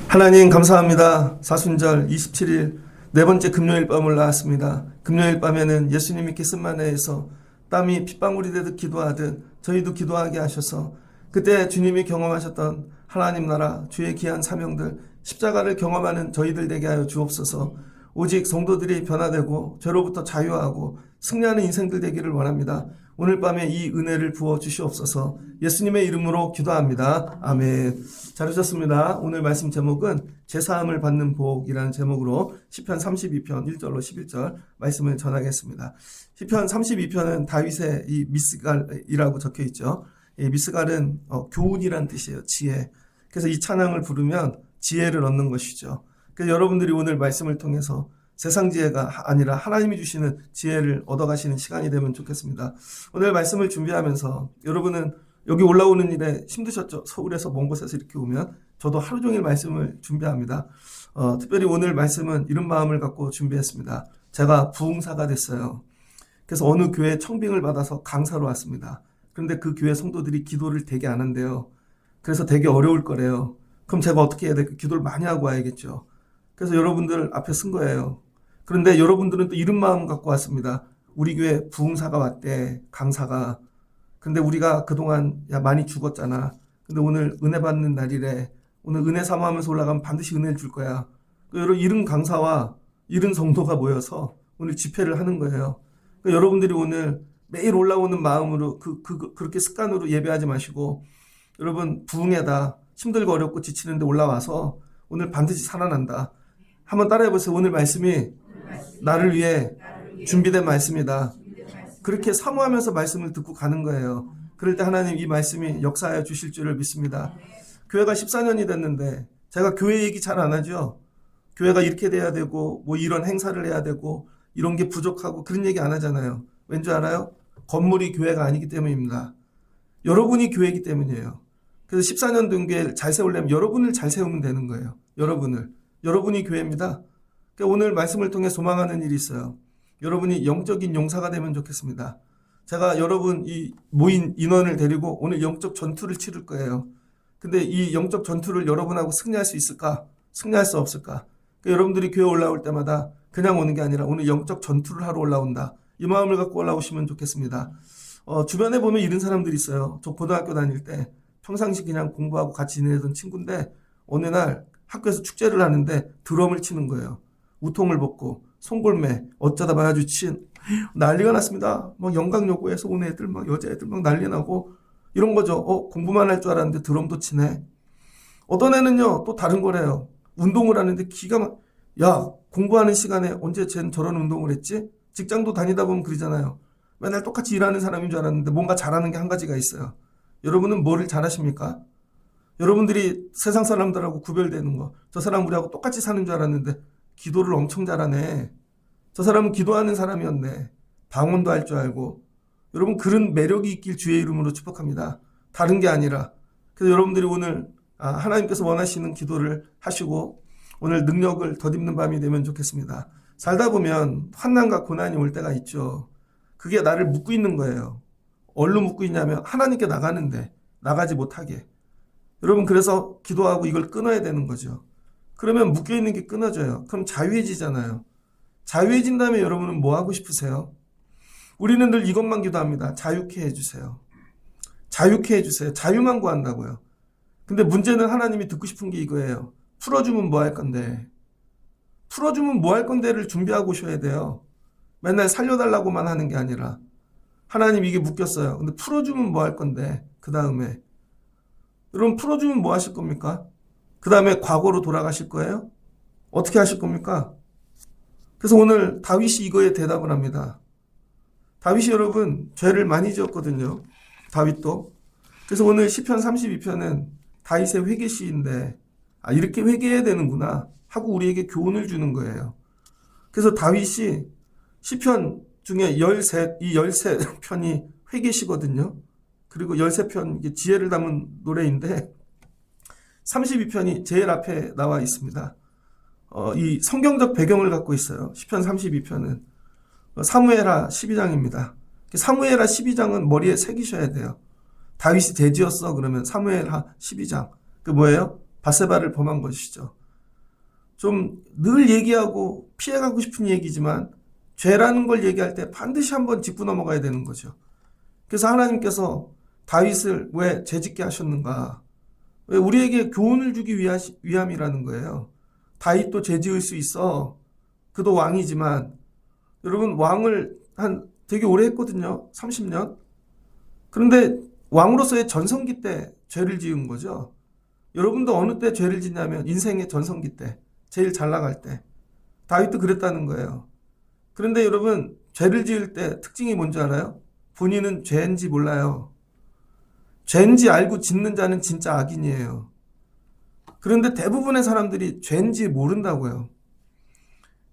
하나님 감사합니다. 사순절 27일 네 번째 금요일 밤을 나왔습니다. 금요일 밤에는 예수님이 겟세마네에서 땀이 핏방울이 되듯 기도하듯 저희도 기도하게 하셔서 그때 주님이 경험하셨던 하나님 나라 주의 귀한 사명들 십자가를 경험하는 저희들 되게 하여 주옵소서. 오직 성도들이 변화되고 죄로부터 자유하고 승리하는 인생들 되기를 원합니다. 오늘 밤에 이 은혜를 부어 주시옵소서. 예수님의 이름으로 기도합니다. 아멘. 잘 오셨습니다. 오늘 말씀 제목은 제사함을 받는 복이라는 제목으로 시편 32편 1절로 11절 말씀을 전하겠습니다. 시편 32편은 다윗의 이 미스갈이라고 적혀 있죠. 이 미스갈은 교훈이란 뜻이에요. 지혜. 그래서 이 찬양을 부르면 지혜를 얻는 것이죠. 그래서 여러분들이 오늘 말씀을 통해서 세상 지혜가 아니라 하나님이 주시는 지혜를 얻어가시는 시간이 되면 좋겠습니다. 오늘 말씀을 준비하면서 여러분은 여기 올라오는 일에 힘드셨죠? 서울에서 먼 곳에서 이렇게 오면 저도 하루 종일 말씀을 준비합니다. 특별히 오늘 말씀은 이런 마음을 갖고 준비했습니다. 제가 부흥사가 됐어요. 그래서 어느 교회 청빙을 받아서 강사로 왔습니다. 그런데 그 교회 성도들이 기도를 되게 안 한대요. 그래서 되게 어려울 거래요. 그럼 제가 어떻게 해야 될까요? 기도를 많이 하고 와야겠죠. 그래서 여러분들 앞에 쓴 거예요. 그런데 여러분들은 또 이런 마음 갖고 왔습니다. 우리 교회 부흥사가 왔대, 강사가. 근데 우리가 그동안 많이 죽었잖아. 근데 오늘 은혜 받는 날이래. 오늘 은혜 사모하면서 올라가면 반드시 은혜를 줄 거야. 여러분 이런 강사와 이런 성도가 모여서 오늘 집회를 하는 거예요. 그러니까 여러분들이 오늘 매일 올라오는 마음으로 그렇게 습관으로 예배하지 마시고 여러분 부흥회다. 힘들고 어렵고 지치는데 올라와서 오늘 반드시 살아난다. 한번 따라해보세요. 오늘 말씀이 나를 위해 준비된 말씀이다. 그렇게 사모하면서 말씀을 듣고 가는 거예요. 그럴 때 하나님 이 말씀이 역사하여 주실 줄을 믿습니다. 교회가 14년이 됐는데 제가 교회 얘기 잘 안 하죠. 교회가 이렇게 돼야 되고 뭐 이런 행사를 해야 되고 이런 게 부족하고 그런 얘기 안 하잖아요. 왠지 알아요? 건물이 교회가 아니기 때문입니다. 여러분이 교회이기 때문이에요. 그래서 14년 된 교회를 잘 세우려면 여러분을 잘 세우면 되는 거예요. 여러분이 교회입니다. 그러니까 오늘 말씀을 통해 소망하는 일이 있어요. 여러분이 영적인 용사가 되면 좋겠습니다. 제가 여러분 이 모인 인원을 데리고 오늘 영적 전투를 치를 거예요. 근데 이 영적 전투를 여러분하고 승리할 수 있을까? 승리할 수 없을까? 그러니까 여러분들이 교회 올라올 때마다 그냥 오는 게 아니라 오늘 영적 전투를 하러 올라온다. 이 마음을 갖고 올라오시면 좋겠습니다. 주변에 보면 이런 사람들이 있어요. 저 고등학교 다닐 때 평상시 그냥 공부하고 같이 지내던 친구인데 어느 날 학교에서 축제를 하는데 드럼을 치는 거예요. 우통을 벗고 송골매 어쩌다 봐야지 난리가 났습니다. 막 영광여고에서 온 애들 막 여자애들 막 난리 나고 이런 거죠. 공부만 할 줄 알았는데 드럼도 치네. 어떤 애는요 또 다른 거래요. 운동을 하는데 공부하는 시간에 언제 쟤는 저런 운동을 했지? 직장도 다니다 보면 그러잖아요. 맨날 똑같이 일하는 사람인 줄 알았는데 뭔가 잘하는 게 한 가지가 있어요. 여러분은 뭐를 잘하십니까? 여러분들이 세상 사람들하고 구별되는 거. 저 사람 우리하고 똑같이 사는 줄 알았는데 기도를 엄청 잘하네. 저 사람은 기도하는 사람이었네. 방언도 할 줄 알고. 여러분 그런 매력이 있길 주의 이름으로 축복합니다. 다른 게 아니라. 그래서 여러분들이 오늘 하나님께서 원하시는 기도를 하시고 오늘 능력을 덧입는 밤이 되면 좋겠습니다. 살다 보면 환난과 고난이 올 때가 있죠. 그게 나를 묶고 있는 거예요. 얼로 묶고 있냐면 하나님께 나가는데 나가지 못하게. 여러분 그래서 기도하고 이걸 끊어야 되는 거죠. 그러면 묶여있는 게 끊어져요. 그럼 자유해지잖아요. 자유해진다면 여러분은 뭐 하고 싶으세요? 우리는 늘 이것만 기도합니다. 자유케 해주세요. 자유케 해주세요. 자유만 구한다고요. 근데 문제는 하나님이 듣고 싶은 게 이거예요. 풀어주면 뭐 할 건데. 풀어주면 뭐 할 건데를 준비하고 오셔야 돼요. 맨날 살려달라고만 하는 게 아니라 하나님 이게 묶였어요. 근데 풀어주면 뭐 할 건데 그 다음에 여러분 풀어주면 뭐 하실 겁니까? 그 다음에 과거로 돌아가실 거예요? 어떻게 하실 겁니까? 그래서 오늘 다윗이 이거에 대답을 합니다. 다윗이 여러분 죄를 많이 지었거든요. 다윗도. 그래서 오늘 시편 32편은 다윗의 회개 시인데 이렇게 회개해야 되는구나 하고 우리에게 교훈을 주는 거예요. 그래서 다윗이 시편 중에 13편이 회개시거든요. 그리고 13편 지혜를 담은 노래인데 32편이 제일 앞에 나와 있습니다. 이 성경적 배경을 갖고 있어요. 시편 32편은. 사무엘하 12장입니다. 사무엘하 12장은 머리에 새기셔야 돼요. 다윗이 돼지였어 그러면 사무엘하 12장. 그 뭐예요? 밧세바를 범한 것이죠. 좀 늘 얘기하고 피해가고 싶은 얘기지만 죄라는 걸 얘기할 때 반드시 한번 짚고 넘어가야 되는 거죠. 그래서 하나님께서 다윗을 왜 죄짓게 하셨는가? 왜 우리에게 교훈을 주기 위함이라는 거예요. 다윗도 죄지을 수 있어. 그도 왕이지만 여러분 왕을 되게 오래 했거든요. 30년. 그런데 왕으로서의 전성기 때 죄를 지은 거죠. 여러분도 어느 때 죄를 짓냐면 인생의 전성기 때, 제일 잘 나갈 때. 다윗도 그랬다는 거예요. 그런데 여러분 죄를 지을 때 특징이 뭔지 알아요? 본인은 죄인지 몰라요. 죄인지 알고 짓는 자는 진짜 악인이에요. 그런데 대부분의 사람들이 죄인지 모른다고요.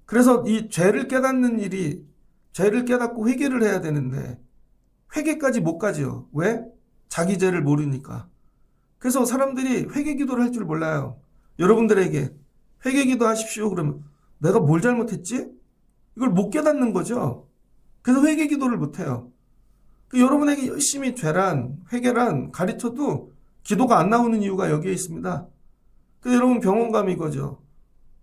그래서 이 죄를 깨닫는 일이 죄를 깨닫고 회개를 해야 되는데 회개까지 못 가죠. 왜? 자기 죄를 모르니까. 그래서 사람들이 회개 기도를 할 줄 몰라요. 여러분들에게 회개 기도 하십시오. 그러면 내가 뭘 잘못했지? 이걸 못 깨닫는 거죠. 그래서 회개 기도를 못 해요. 여러분에게 열심히 죄란, 회개란 가르쳐도 기도가 안 나오는 이유가 여기에 있습니다. 그래서 여러분 병원 가면 이거죠.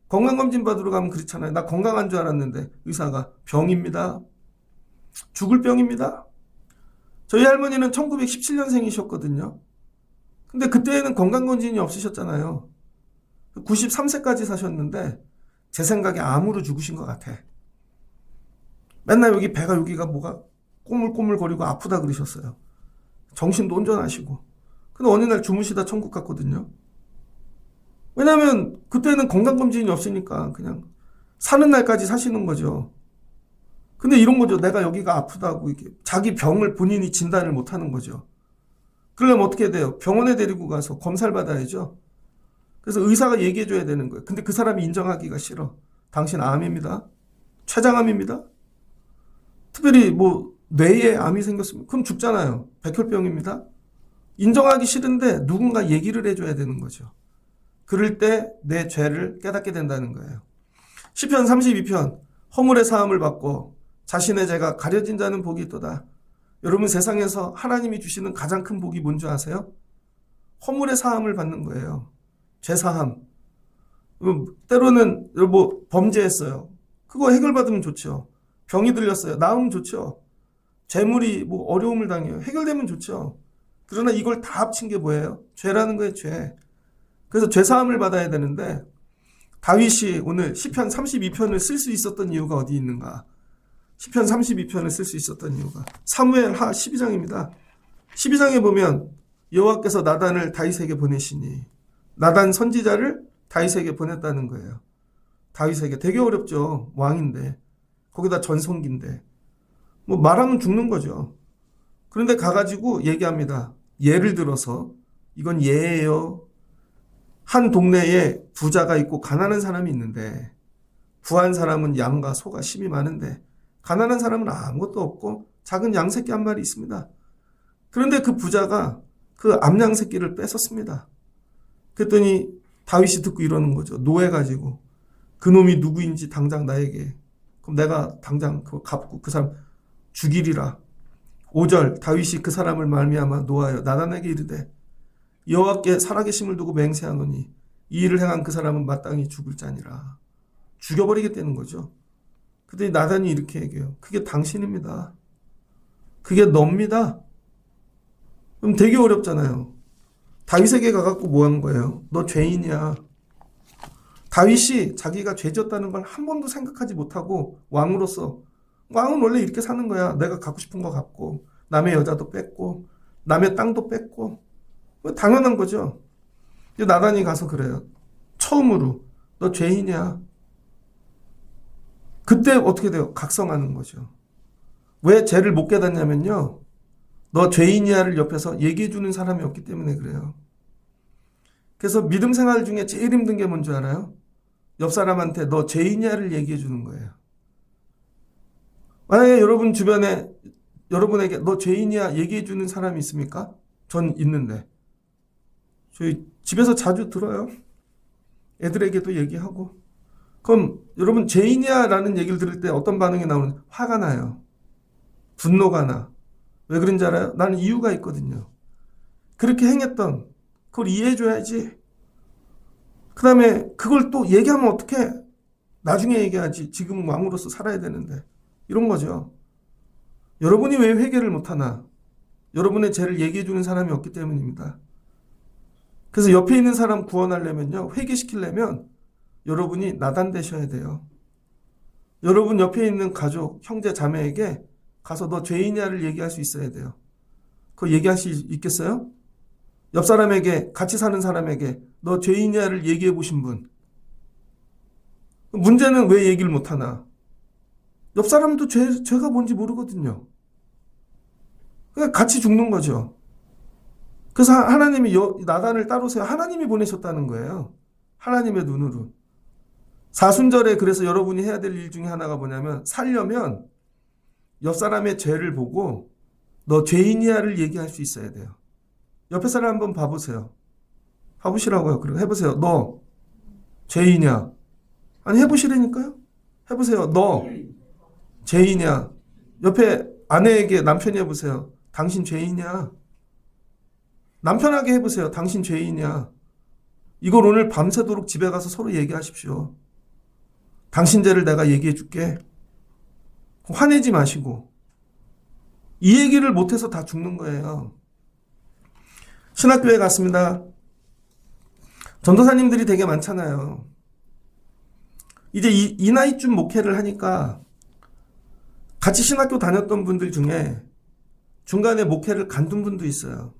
건강검진 받으러 가면 그렇잖아요. 나 건강한 줄 알았는데 의사가 병입니다. 죽을 병입니다. 저희 할머니는 1917년생이셨거든요. 근데 그때는 건강검진이 없으셨잖아요. 93세까지 사셨는데 제 생각에 암으로 죽으신 것 같아. 맨날 여기 배가 여기가 뭐가 꼬물꼬물거리고 아프다 그러셨어요. 정신도 온전하시고. 근데 어느 날 주무시다 천국 갔거든요. 왜냐하면 그때는 건강검진이 없으니까 그냥 사는 날까지 사시는 거죠. 근데 이런 거죠. 내가 여기가 아프다고 이게 자기 병을 본인이 진단을 못 하는 거죠. 그러려면 어떻게 돼요? 병원에 데리고 가서 검사를 받아야죠. 그래서 의사가 얘기해 줘야 되는 거예요. 근데 그 사람이 인정하기가 싫어. 당신 암입니다. 췌장암입니다. 특별히 뭐 뇌에 암이 생겼으면 그럼 죽잖아요. 백혈병입니다. 인정하기 싫은데 누군가 얘기를 해줘야 되는 거죠. 그럴 때 내 죄를 깨닫게 된다는 거예요. 시편 32편 허물의 사함을 받고 자신의 죄가 가려진 자는 복이 있도다. 여러분 세상에서 하나님이 주시는 가장 큰 복이 뭔지 아세요? 허물의 사함을 받는 거예요. 죄사함. 때로는 뭐 범죄했어요. 그거 해결받으면 좋죠. 병이 들렸어요. 나으면 좋죠. 재물이 뭐 어려움을 당해요. 해결되면 좋죠. 그러나 이걸 다 합친 게 뭐예요? 죄라는 거예요, 죄. 그래서 죄사함을 받아야 되는데 다윗이 오늘 시편 32편을 쓸 수 있었던 이유가 어디 있는가? 시편 32편을 쓸 수 있었던 이유가 사무엘하 12장입니다. 12장에 보면 여호와께서 나단을 다윗에게 보내시니 나단 선지자를 다윗에게 보냈다는 거예요. 다윗에게 되게 어렵죠. 왕인데 거기다 전성기인데 뭐 말하면 죽는 거죠. 그런데 가가지고 얘기합니다. 예를 들어서 이건 예예요. 한 동네에 부자가 있고 가난한 사람이 있는데 부한 사람은 양과 소가 심이 많은데 가난한 사람은 아무것도 없고 작은 양 새끼 한 마리 있습니다. 그런데 그 부자가 그 암양 새끼를 뺏었습니다. 그랬더니 다윗이 듣고 이러는 거죠. 노해가지고 그놈이 누구인지 당장 나에게 그럼 내가 당장 그거 갚고 그 사람 죽이리라. 5절 다윗이 그 사람을 말미암아 노하여 나단에게 이르되 여호와께 살아계심을 두고 맹세하노니 이 일을 행한 그 사람은 마땅히 죽을 자니라. 죽여버리겠다는 거죠. 그랬더니 나단이 이렇게 얘기해요. 그게 당신입니다. 그게 놉니다. 그럼 되게 어렵잖아요. 다윗에게 가갖고 뭐 한 거예요? 너 죄인이야. 다윗이 자기가 죄졌다는 걸 한 번도 생각하지 못하고 왕으로서 왕은 원래 이렇게 사는 거야. 내가 갖고 싶은 거 갖고 남의 여자도 뺏고 남의 땅도 뺏고 당연한 거죠. 나단이 가서 그래요. 처음으로 너 죄인이야. 그때 어떻게 돼요? 각성하는 거죠. 왜 죄를 못 깨닫냐면요. 너 죄인이야를 옆에서 얘기해 주는 사람이 없기 때문에 그래요. 그래서 믿음 생활 중에 제일 힘든 게 뭔지 알아요? 옆 사람한테 너 죄인이야를 얘기해 주는 거예요. 만약에 여러분 주변에 여러분에게 너 죄인이야 얘기해 주는 사람이 있습니까? 전 있는데. 저희 집에서 자주 들어요. 애들에게도 얘기하고 그럼 여러분 죄인이야 라는 얘기를 들을 때 어떤 반응이 나오는? 화가 나요. 분노가 나. 왜 그런지 알아요? 나는 이유가 있거든요. 그렇게 행했던 그걸 이해해줘야지. 그 다음에 그걸 또 얘기하면 어떡해? 나중에 얘기하지. 지금 왕으로서 살아야 되는데. 이런 거죠. 여러분이 왜 회개를 못하나? 여러분의 죄를 얘기해주는 사람이 없기 때문입니다. 그래서 옆에 있는 사람 구원하려면요. 회개시키려면 여러분이 나단되셔야 돼요. 여러분 옆에 있는 가족, 형제, 자매에게 가서 너 죄인이야를 얘기할 수 있어야 돼요. 그거 얘기할 수 있겠어요? 옆 사람에게, 같이 사는 사람에게 너 죄인이야를 얘기해 보신 분. 문제는 왜 얘기를 못하나? 옆 사람도 죄가 뭔지 모르거든요. 그러니까 같이 죽는 거죠. 그래서 하나님이 나단을 따르세요. 하나님이 보내셨다는 거예요. 하나님의 눈으로. 사순절에 그래서 여러분이 해야 될 일 중에 하나가 뭐냐면 살려면 옆 사람의 죄를 보고 너 죄인이야를 얘기할 수 있어야 돼요. 옆에 사람 한번 봐보세요. 봐보시라고요. 그리고 해보세요. 너 죄인이야. 아니 해보시라니까요. 해보세요. 너 죄인이야. 옆에 아내에게 남편이 해보세요. 당신 죄인이야. 남편에게 해보세요. 당신 죄인이야. 이걸 오늘 밤새도록 집에 가서 서로 얘기하십시오. 당신 죄를 내가 얘기해 줄게. 화내지 마시고. 이 얘기를 못해서 다 죽는 거예요. 신학교에 갔습니다. 전도사님들이 되게 많잖아요. 이제 이 나이쯤 목회를 하니까 같이 신학교 다녔던 분들 중에 중간에 목회를 간둔 분도 있어요.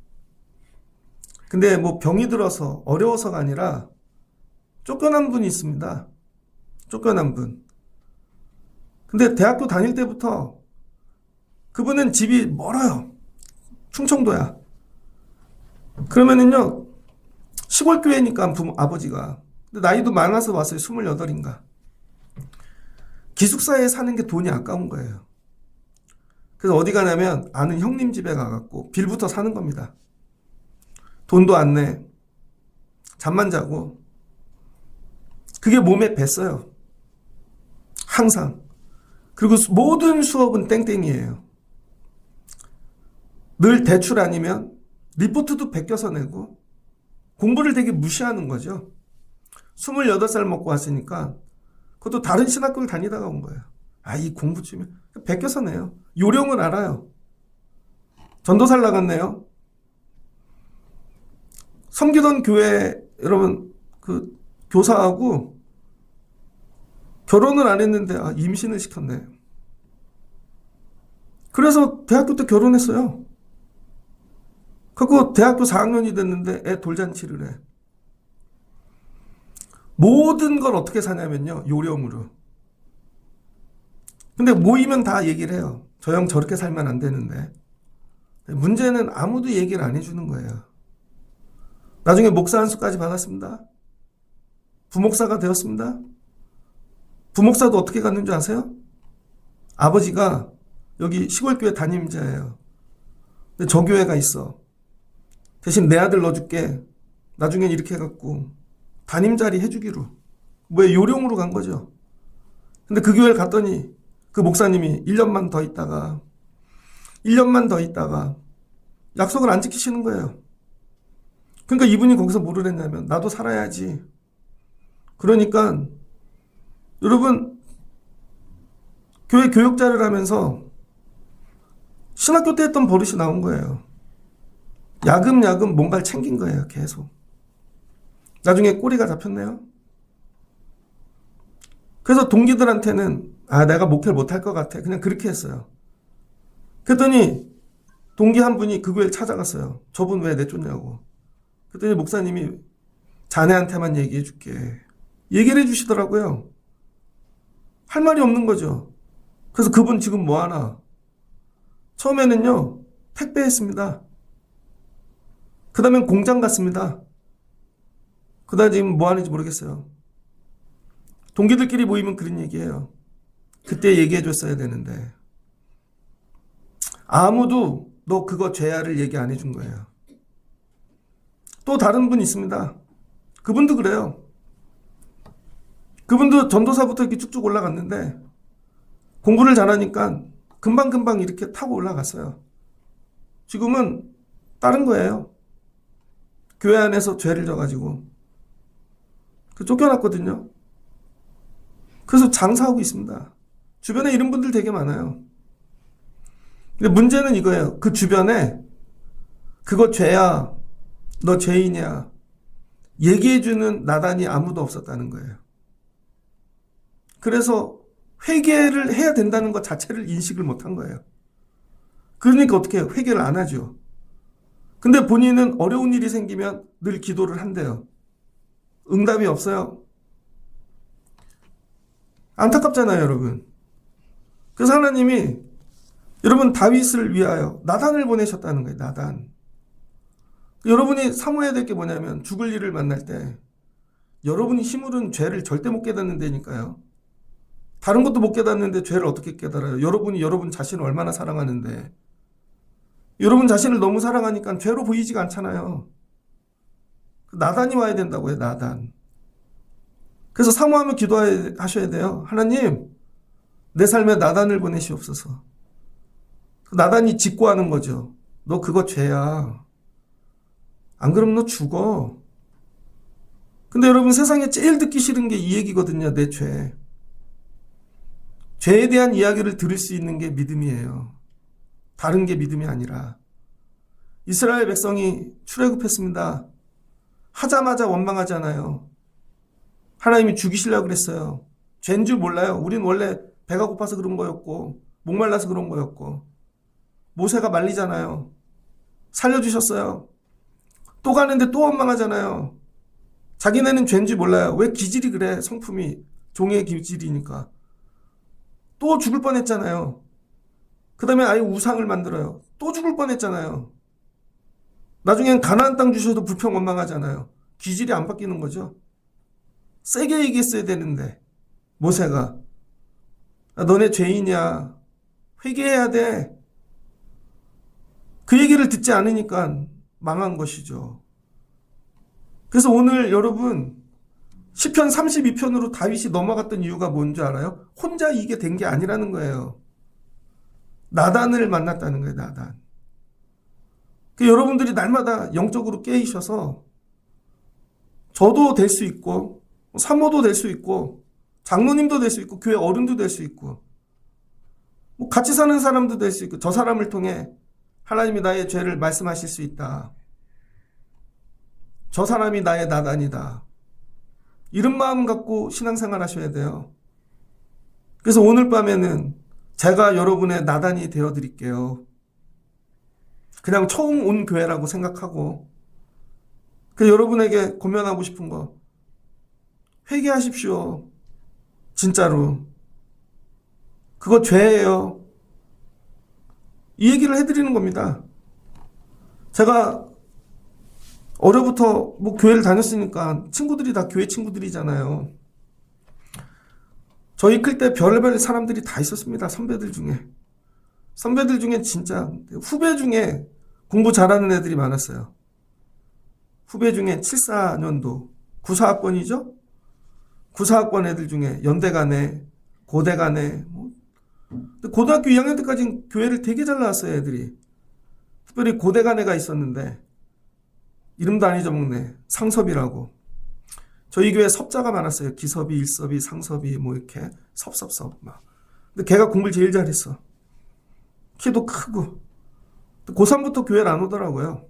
근데 뭐 병이 들어서 어려워서가 아니라 쫓겨난 분이 있습니다. 쫓겨난 분. 근데 대학교 다닐 때부터 그분은 집이 멀어요. 충청도야. 그러면은요, 시골 교회니까 아버지가. 근데 나이도 많아서 왔어요. 28인가. 기숙사에 사는 게 돈이 아까운 거예요. 그래서 어디 가냐면 아는 형님 집에 가갖고 빌부터 사는 겁니다. 돈도 안 내. 잠만 자고. 그게 몸에 뱄어요. 항상. 그리고 모든 수업은 땡땡이에요. 늘 대출 아니면 리포트도 베껴서 내고 공부를 되게 무시하는 거죠. 28살 먹고 왔으니까 그것도 다른 신학교를 다니다가 온 거예요. 아, 이 공부쯤에 베껴서 내요. 요령은 알아요. 전도사를 나갔네요. 섬기던 교회 여러분 그 교사하고 결혼을 안 했는데 임신을 시켰네. 그래서 대학교 때 결혼했어요. 그리고 대학교 4학년이 됐는데 애 돌잔치를 해. 모든 걸 어떻게 사냐면요. 요령으로. 근데 모이면 다 얘기를 해요. 저 형 저렇게 살면 안 되는데. 문제는 아무도 얘기를 안 해주는 거예요. 나중에 목사 안수까지 받았습니다. 부목사가 되었습니다. 부목사도 어떻게 갔는 줄 아세요? 아버지가 여기 시골교회 담임자예요. 근데 저 교회가 있어. 대신 내 아들 넣어줄게. 나중엔 이렇게 해갖고 담임 자리 해주기로. 왜 요령으로 간 거죠. 근데 그 교회를 갔더니 그 목사님이 1년만 더 있다가 약속을 안 지키시는 거예요. 그러니까 이분이 거기서 뭐를 했냐면 나도 살아야지. 그러니까 여러분 교회 교육자를 하면서 신학교 때 했던 버릇이 나온 거예요. 야금야금 뭔가를 챙긴 거예요. 계속. 나중에 꼬리가 잡혔네요. 그래서 동기들한테는 내가 목회를 못할 것 같아. 그냥 그렇게 했어요. 그랬더니 동기 한 분이 그 교회를 찾아갔어요. 저분 왜 내쫓냐고. 그랬더니 목사님이 자네한테만 얘기해 줄게. 얘기를 해 주시더라고요. 할 말이 없는 거죠. 그래서 그분 지금 뭐 하나? 처음에는요, 택배했습니다. 그 다음엔 공장 갔습니다. 그 다음에 지금 뭐 하는지 모르겠어요. 동기들끼리 모이면 그런 얘기해요. 그때 얘기해 줬어야 되는데. 아무도 너 그거 죄야를 얘기 안 해준 거예요. 또 다른 분 있습니다. 그분도 그래요. 그분도 전도사부터 이렇게 쭉쭉 올라갔는데 공부를 잘하니까 금방금방 이렇게 타고 올라갔어요. 지금은 다른 거예요. 교회 안에서 죄를 져가지고 쫓겨났거든요. 그래서 장사하고 있습니다. 주변에 이런 분들 되게 많아요. 근데 문제는 이거예요. 그 주변에 그거 죄야, 너 죄인이야 얘기해주는 나단이 아무도 없었다는 거예요. 그래서 회개를 해야 된다는 것 자체를 인식을 못한 거예요. 그러니까 어떻게 해요? 회개를 안 하죠. 근데 본인은 어려운 일이 생기면 늘 기도를 한대요. 응답이 없어요. 안타깝잖아요, 여러분. 그래서 하나님이 여러분 다윗을 위하여 나단을 보내셨다는 거예요. 나단. 여러분이 사모해야 될 게 뭐냐면 죽을 일을 만날 때 여러분이 힘으로는 죄를 절대 못 깨닫는다니까요. 다른 것도 못 깨닫는데 죄를 어떻게 깨달아요? 여러분이 여러분 자신을 얼마나 사랑하는데 여러분 자신을 너무 사랑하니까 죄로 보이지가 않잖아요. 나단이 와야 된다고요. 나단. 그래서 사모하며 기도하셔야 돼요. 하나님 내 삶에 나단을 보내시옵소서. 나단이 직고하는 거죠. 너 그거 죄야. 안 그러면 너 죽어. 근데 여러분 세상에 제일 듣기 싫은 게 이 얘기거든요. 내 죄. 죄에 대한 이야기를 들을 수 있는 게 믿음이에요. 다른 게 믿음이 아니라. 이스라엘 백성이 출애굽했습니다. 하자마자 원망하잖아요. 하나님이 죽이시려고 그랬어요. 죄인 줄 몰라요. 우린 원래 배가 고파서 그런 거였고 목말라서 그런 거였고 모세가 말리잖아요. 살려주셨어요. 또 가는데 또 원망하잖아요. 자기네는 죄인 줄 몰라요. 왜 기질이 그래? 성품이 종의 기질이니까. 또 죽을 뻔했잖아요. 그 다음에 아예 우상을 만들어요. 또 죽을 뻔했잖아요. 나중엔 가나안 땅 주셔도 불평 원망하잖아요. 기질이 안 바뀌는 거죠. 세게 얘기했어야 되는데 모세가 너네 죄인이야. 회개해야 돼. 그 얘기를 듣지 않으니까 망한 것이죠. 그래서 오늘 여러분 시편 32편으로 다윗이 넘어갔던 이유가 뭔지 알아요? 혼자 이게 된 게 아니라는 거예요. 나단을 만났다는 거예요. 나단. 여러분들이 날마다 영적으로 깨이셔서 저도 될 수 있고 사모도 될 수 있고 장로님도 될 수 있고 교회 어른도 될 수 있고 같이 사는 사람도 될 수 있고 저 사람을 통해 하나님이 나의 죄를 말씀하실 수 있다. 저 사람이 나의 나단이다. 이런 마음 갖고 신앙생활 하셔야 돼요. 그래서 오늘 밤에는 제가 여러분의 나단이 되어드릴게요. 그냥 처음 온 교회라고 생각하고 여러분에게 고면하고 싶은 거 회개하십시오. 진짜로. 그거 죄예요. 이 얘기를 해드리는 겁니다. 제가 어려부터 교회를 다녔으니까 친구들이 다 교회 친구들이잖아요. 저희 클 때 별의별 사람들이 다 있었습니다. 선배들 중에. 선배들 중에 진짜 후배 중에 공부 잘하는 애들이 많았어요. 후배 중에 74년도 94학번이죠? 94학번 애들 중에 연대 가네, 고대 가네. 고등학교 2학년 때까지는 교회를 되게 잘 나왔어요, 애들이. 특별히 고대 간 애가 있었는데 이름도 안 잊어먹네. 상섭이라고. 저희 교회 섭자가 많았어요. 기섭이, 일섭이, 상섭이 이렇게 섭섭섭 막. 근데 걔가 공부를 제일 잘했어. 키도 크고. 고3부터 교회를 안 오더라고요.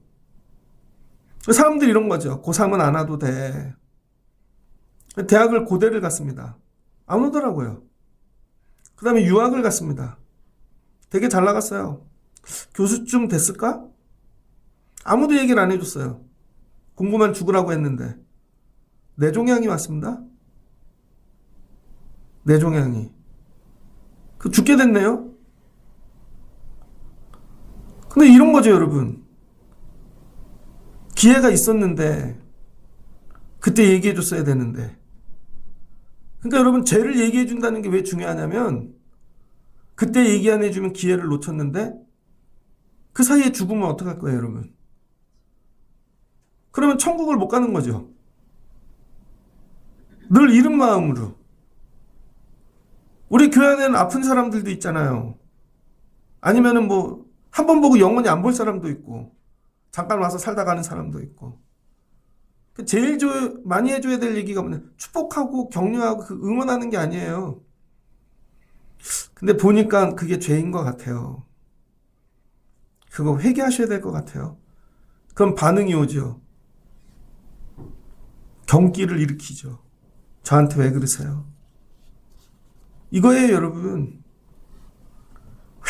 사람들이 이런 거죠. 고3은 안 와도 돼. 대학을 고대를 갔습니다. 안 오더라고요. 그 다음에 유학을 갔습니다. 되게 잘 나갔어요. 교수쯤 됐을까? 아무도 얘기를 안 해줬어요. 공부만 죽으라고 했는데. 내종양이 왔습니다. 내종양이. 죽게 됐네요. 근데 이런 거죠, 여러분. 기회가 있었는데 그때 얘기해 줬어야 되는데. 그러니까 여러분 죄를 얘기해 준다는 게 왜 중요하냐면 그때 얘기 안 해주면 기회를 놓쳤는데 그 사이에 죽으면 어떡할 거예요, 여러분? 그러면 천국을 못 가는 거죠. 늘 이른 마음으로 우리 교회 안에는 아픈 사람들도 있잖아요. 아니면은 뭐 한 번 보고 영원히 안 볼 사람도 있고 잠깐 와서 살다 가는 사람도 있고. 제일 많이 해줘야 될 얘기가 뭐냐? 축복하고 격려하고 응원하는 게 아니에요. 근데 보니까 그게 죄인 것 같아요. 그거 회개하셔야 될 것 같아요. 그럼 반응이 오죠. 경기를 일으키죠. 저한테 왜 그러세요? 이거예요, 여러분.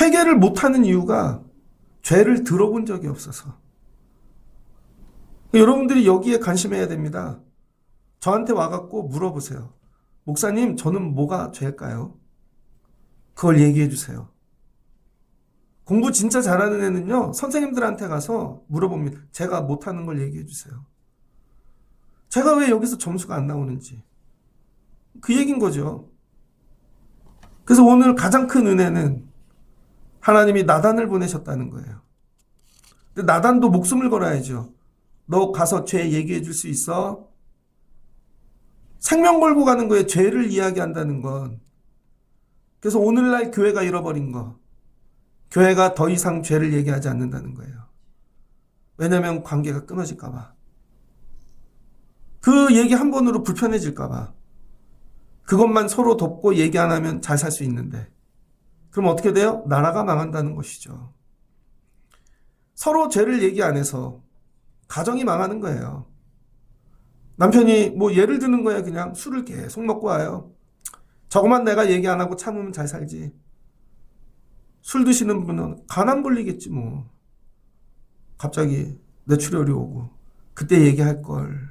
회개를 못하는 이유가 죄를 들어본 적이 없어서. 여러분들이 여기에 관심해야 됩니다. 저한테 와갖고 물어보세요. 목사님, 저는 뭐가 죄일까요? 그걸 얘기해 주세요. 공부 진짜 잘하는 애는요, 선생님들한테 가서 물어봅니다. 제가 못하는 걸 얘기해 주세요. 제가 왜 여기서 점수가 안 나오는지. 그 얘기인 거죠. 그래서 오늘 가장 큰 은혜는 하나님이 나단을 보내셨다는 거예요. 근데 나단도 목숨을 걸어야죠. 너 가서 죄 얘기해 줄 수 있어? 생명 걸고 가는 거에 죄를 이야기한다는 건. 그래서 오늘날 교회가 잃어버린 거. 교회가 더 이상 죄를 얘기하지 않는다는 거예요. 왜냐하면 관계가 끊어질까 봐. 그 얘기 한 번으로 불편해질까 봐. 그것만 서로 덮고 얘기 안 하면 잘 살 수 있는데. 그럼 어떻게 돼요? 나라가 망한다는 것이죠. 서로 죄를 얘기 안 해서 가정이 망하는 거예요. 남편이 뭐 예를 드는 거예요. 그냥 술을 계속 먹고 와요. 저것만 내가 얘기 안 하고 참으면 잘 살지. 술 드시는 분은 간 안 걸리겠지 뭐. 갑자기 뇌출혈이 오고 그때 얘기할 걸.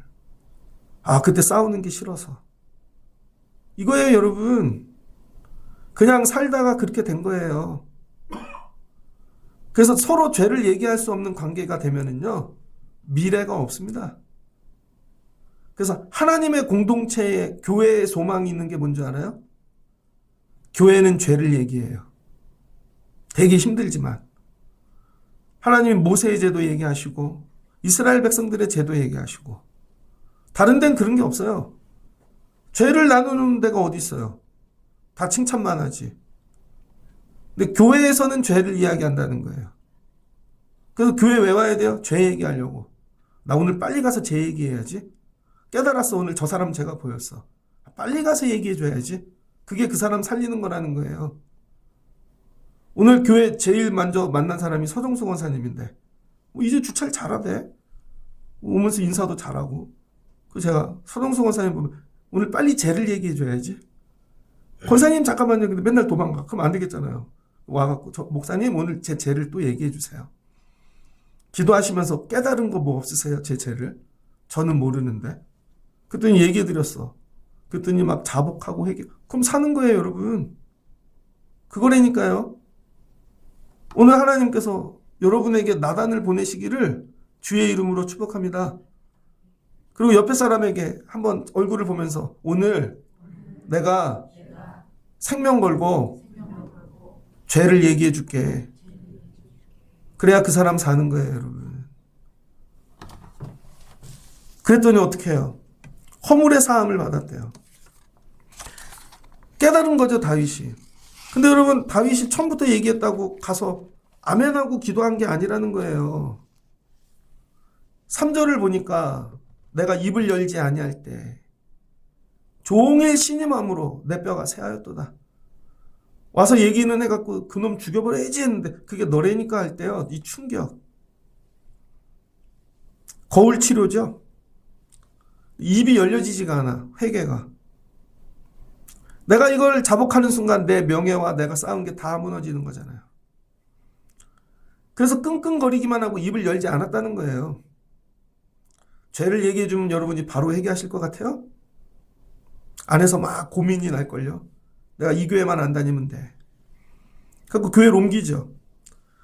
아, 그때 싸우는 게 싫어서. 이거예요, 여러분. 그냥 살다가 그렇게 된 거예요. 그래서 서로 죄를 얘기할 수 없는 관계가 되면은요, 미래가 없습니다. 그래서 하나님의 공동체에 교회의 소망이 있는 게 뭔지 알아요? 교회는 죄를 얘기해요. 되게 힘들지만. 하나님이 모세의 제도 얘기하시고 이스라엘 백성들의 제도 얘기하시고 다른 데는 그런 게 없어요. 죄를 나누는 데가 어디 있어요? 다 칭찬만 하지. 근데 교회에서는 죄를 이야기한다는 거예요. 그래서 교회 왜 와야 돼요? 죄 얘기하려고. 나 오늘 빨리 가서 죄 얘기해야지. 깨달았어. 오늘 저 사람 제가 보였어. 빨리 가서 얘기해줘야지. 그게 그 사람 살리는 거라는 거예요. 오늘 교회 제일 먼저 만난 사람이 서정수 권사님인데 뭐 이제 주차를 잘하대. 오면서 인사도 잘하고. 그 제가 서정수 권사님 보면 오늘 빨리 죄를 얘기해줘야지. 권사님 잠깐만요. 근데 맨날 도망가. 그럼 안 되겠잖아요. 와갖고 목사님 오늘 제 죄를 또 얘기해주세요. 기도하시면서 깨달은 거 뭐 없으세요? 제 죄를? 저는 모르는데. 그랬더니 얘기해드렸어. 그랬더니 막 자복하고 회개. 그럼 사는 거예요, 여러분. 그거라니까요. 오늘 하나님께서 여러분에게 나단을 보내시기를 주의 이름으로 축복합니다. 그리고 옆에 사람에게 한번 얼굴을 보면서 오늘 내가 생명 걸고 죄를 얘기해 줄게. 그래야 그 사람 사는 거예요, 여러분. 그랬더니 어떻게 해요? 허물의 사함을 받았대요. 깨달은 거죠, 다윗이. 근데 여러분, 다윗이 처음부터 얘기했다고 가서 아멘하고 기도한 게 아니라는 거예요. 3절을 보니까 내가 입을 열지 아니할 때 종일 신임함으로 내 뼈가 새하였도다. 와서 얘기는 해갖고 그놈 죽여버려야지 했는데 그게 너래니까 할 때요. 이 충격. 거울 치료죠. 입이 열려지지가 않아. 회개가. 내가 이걸 자복하는 순간 내 명예와 내가 쌓은 게 다 무너지는 거잖아요. 그래서 끙끙거리기만 하고 입을 열지 않았다는 거예요. 죄를 얘기해주면 여러분이 바로 회개하실 것 같아요? 안에서 막 고민이 날걸요. 내가 이 교회만 안 다니면 돼. 그래서 교회를 옮기죠.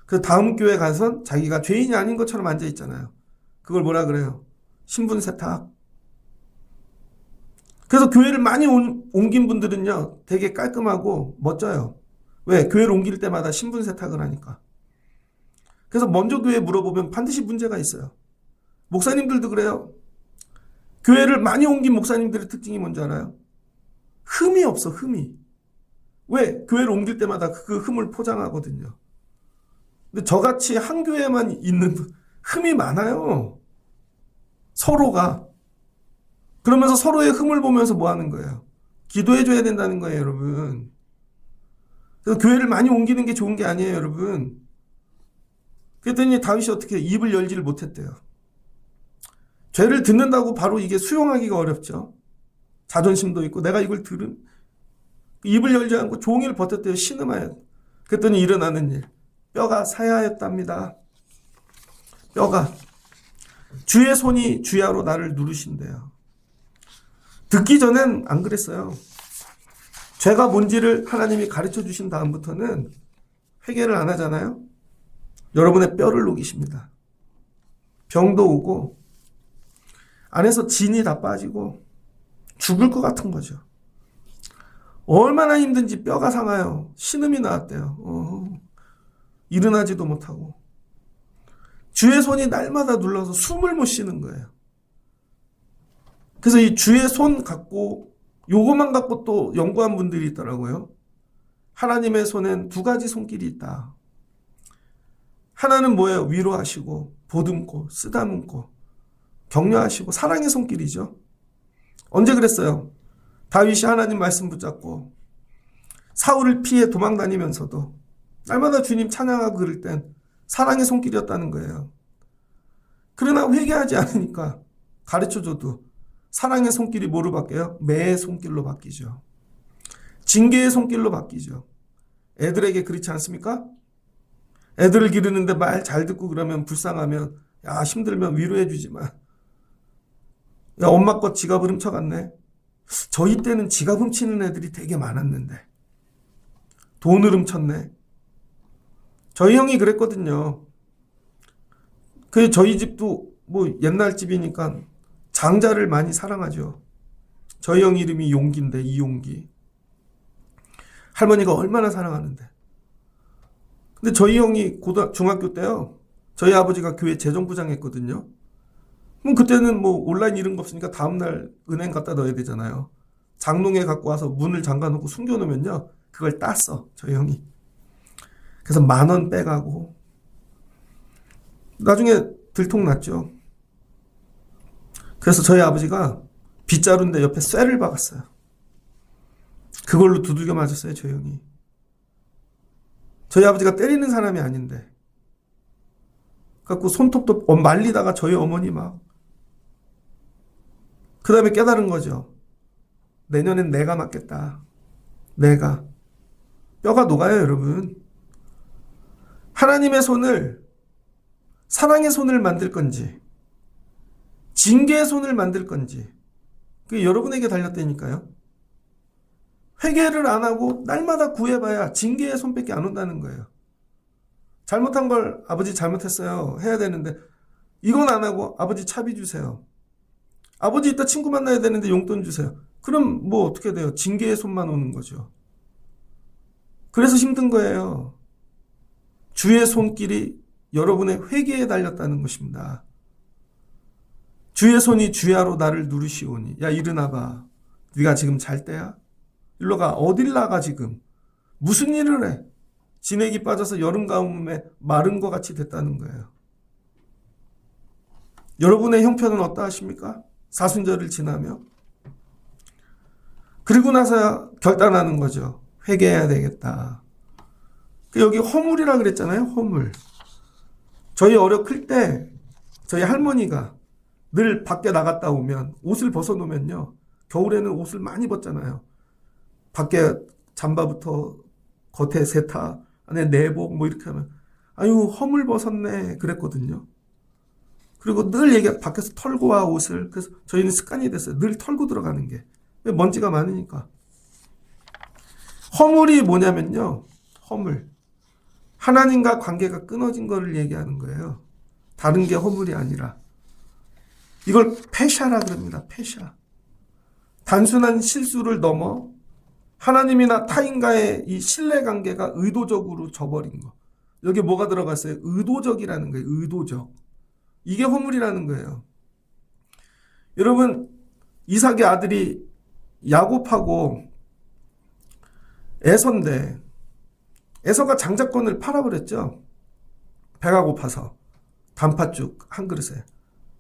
그래서 다음 교회 가서 자기가 죄인이 아닌 것처럼 앉아있잖아요. 그걸 뭐라 그래요? 신분 세탁. 그래서 교회를 많이 옮긴 분들은요, 되게 깔끔하고 멋져요. 왜? 교회를 옮길 때마다 신분 세탁을 하니까. 그래서 먼저 교회에 물어보면 반드시 문제가 있어요. 목사님들도 그래요. 교회를 많이 옮긴 목사님들의 특징이 뭔지 알아요? 흠이 없어, 흠이. 왜? 교회를 옮길 때마다 그 흠을 포장하거든요. 근데 저같이 한 교회만 있는 흠이 많아요. 서로가. 그러면서 서로의 흠을 보면서 뭐 하는 거예요? 기도해줘야 된다는 거예요, 여러분. 그래서 교회를 많이 옮기는 게 좋은 게 아니에요, 여러분. 그랬더니 다윗이 어떻게 입을 열지를 못했대요. 죄를 듣는다고 바로 이게 수용하기가 어렵죠. 자존심도 있고 내가 이걸 들은 입을 열지 않고 종일 버텼대요. 신음하여. 그랬더니 일어나는 일. 뼈가 사야했답니다. 뼈가. 주의 손이 주야로 나를 누르신대요. 듣기 전엔 안 그랬어요. 죄가 뭔지를 하나님이 가르쳐 주신 다음부터는 회개를 안 하잖아요. 여러분의 뼈를 녹이십니다. 병도 오고 안에서 진이 다 빠지고 죽을 것 같은 거죠. 얼마나 힘든지 뼈가 상하여 신음이 나왔대요. 일어나지도 못하고 주의 손이 날마다 눌러서 숨을 못 쉬는 거예요. 그래서 이 주의 손 갖고 요거만 갖고 또 연구한 분들이 있더라고요. 하나님의 손엔 두 가지 손길이 있다. 하나는 뭐예요? 위로하시고 보듬고 쓰다듬고 격려하시고 사랑의 손길이죠. 언제 그랬어요? 다윗이 하나님 말씀 붙잡고 사울을 피해 도망다니면서도 날마다 주님 찬양하고 그럴 땐 사랑의 손길이었다는 거예요. 그러나 회개하지 않으니까 가르쳐줘도 사랑의 손길이 뭐로 바뀌어요? 매의 손길로 바뀌죠. 징계의 손길로 바뀌죠. 애들에게 그렇지 않습니까? 애들을 기르는데 말 잘 듣고 그러면 불쌍하면 야 힘들면 위로해 주지만 야 엄마 거 지갑을 훔쳐갔네. 저희 때는 지갑 훔치는 애들이 되게 많았는데 돈을 훔쳤네. 저희 형이 그랬거든요. 그 저희 집도 뭐 옛날 집이니까 장자를 많이 사랑하죠. 저희 형 이름이 용기인데 이용기. 할머니가 얼마나 사랑하는데. 근데 저희 형이 중학교 때요. 저희 아버지가 교회 재정부장 했거든요. 그럼 그때는 뭐 온라인 이런 거 없으니까 다음날 은행 갖다 넣어야 되잖아요. 장롱에 갖고 와서 문을 잠가놓고 숨겨놓으면요. 그걸 땄어. 저희 형이. 그래서 10,000원 빼가고. 나중에 들통났죠. 그래서 저희 아버지가 빗자루인데 옆에 쇠를 박았어요. 그걸로 두들겨 맞았어요. 저희 형이. 저희 아버지가 때리는 사람이 아닌데. 그래갖고 손톱도 말리다가 저희 어머니 막. 그 다음에 깨달은 거죠. 내년엔 내가 맞겠다. 내가. 뼈가 녹아요, 여러분. 하나님의 손을, 사랑의 손을 만들 건지, 징계의 손을 만들 건지, 그게 여러분에게 달렸다니까요. 회개를 안 하고 날마다 구해봐야 징계의 손밖에 안 온다는 거예요. 잘못한 걸 아버지 잘못했어요. 해야 되는데 이건 안 하고 아버지 차비 주세요. 아버지 이따 친구 만나야 되는데 용돈 주세요. 그럼 뭐 어떻게 돼요? 징계의 손만 오는 거죠. 그래서 힘든 거예요. 주의 손길이 여러분의 회개에 달렸다는 것입니다. 주의 손이 주야로 나를 누르시오니. 야 일어나봐. 네가 지금 잘 때야? 일로 가. 어딜 나가 지금. 무슨 일을 해. 진액이 빠져서 여름 가뭄에 마른 것 같이 됐다는 거예요. 여러분의 형편은 어떠하십니까? 사순절을 지나며. 그리고 나서야 결단하는 거죠. 회개해야 되겠다. 여기 허물이라 그랬잖아요. 허물. 저희 어려 클 때 저희 할머니가 늘 밖에 나갔다 오면 옷을 벗어놓으면요. 겨울에는 옷을 많이 벗잖아요. 밖에 잠바부터 겉에 세타, 안에 내복 뭐 이렇게 하면 아유 허물 벗었네 그랬거든요. 그리고 늘 밖에서 털고 와 옷을. 그래서 저희는 습관이 됐어요. 늘 털고 들어가는 게. 왜? 먼지가 많으니까. 허물이 뭐냐면요. 허물. 하나님과 관계가 끊어진 거를 얘기하는 거예요. 다른 게 허물이 아니라. 이걸 패샤라 그럽니다. 패샤. 단순한 실수를 넘어 하나님이나 타인과의 이 신뢰관계가 의도적으로 져버린 거. 여기 뭐가 들어갔어요? 의도적이라는 거예요. 의도적. 이게 허물이라는 거예요. 여러분 이삭의 아들이 야곱하고 에서인데 에서가 장자권을 팔아버렸죠. 배가 고파서 단팥죽 한 그릇에.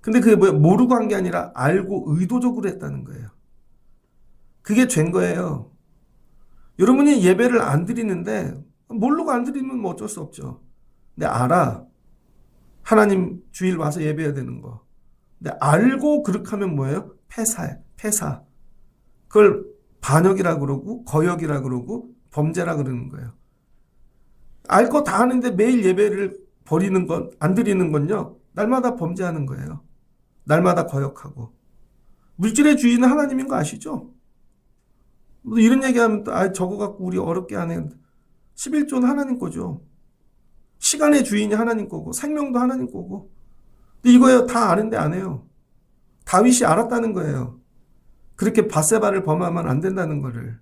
근데 그게 뭐야? 모르고 한 게 아니라 알고 의도적으로 했다는 거예요. 그게 죄인 거예요. 여러분이 예배를 안 드리는데 모르고 안 드리면 뭐 어쩔 수 없죠. 근데 알아. 하나님 주일 와서 예배해야 되는 거. 근데 알고 그렇게 하면 뭐예요? 폐사해. 폐사. 그걸 반역이라 그러고 거역이라 그러고 범죄라 그러는 거예요. 알 거 다 하는데 매일 예배를 버리는 건, 안 드리는 건요. 날마다 범죄하는 거예요. 날마다 거역하고. 물질의 주인은 하나님인 거 아시죠? 이런 얘기하면 또 저거 갖고 우리 어렵게 하는 11조는 하나님 거죠. 시간의 주인이 하나님 거고 생명도 하나님 거고. 근데 이거요 다 아는데 안 해요. 다윗이 알았다는 거예요. 그렇게 밧세바를 범하면 안 된다는 거를.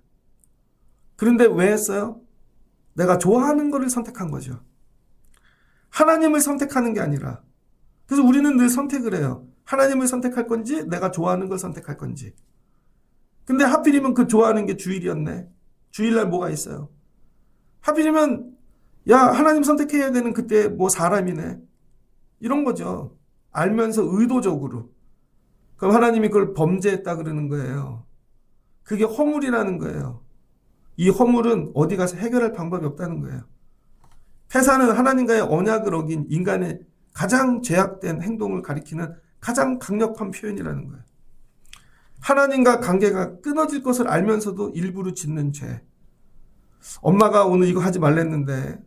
그런데 왜 했어요? 내가 좋아하는 거를 선택한 거죠. 하나님을 선택하는 게 아니라. 그래서 우리는 늘 선택을 해요. 하나님을 선택할 건지 내가 좋아하는 걸 선택할 건지. 근데 하필이면 그 좋아하는 게 주일이었네. 주일날 뭐가 있어요? 하필이면 야 하나님 선택해야 되는 그때 뭐 사람이네. 이런 거죠. 알면서 의도적으로. 그럼 하나님이 그걸 범죄했다 그러는 거예요. 그게 허물이라는 거예요. 이 허물은 어디 가서 해결할 방법이 없다는 거예요. 폐사는 하나님과의 언약을 어긴 인간의 가장 죄악된 행동을 가리키는 가장 강력한 표현이라는 거예요. 하나님과 관계가 끊어질 것을 알면서도 일부러 짓는 죄. 엄마가 오늘 이거 하지 말랬는데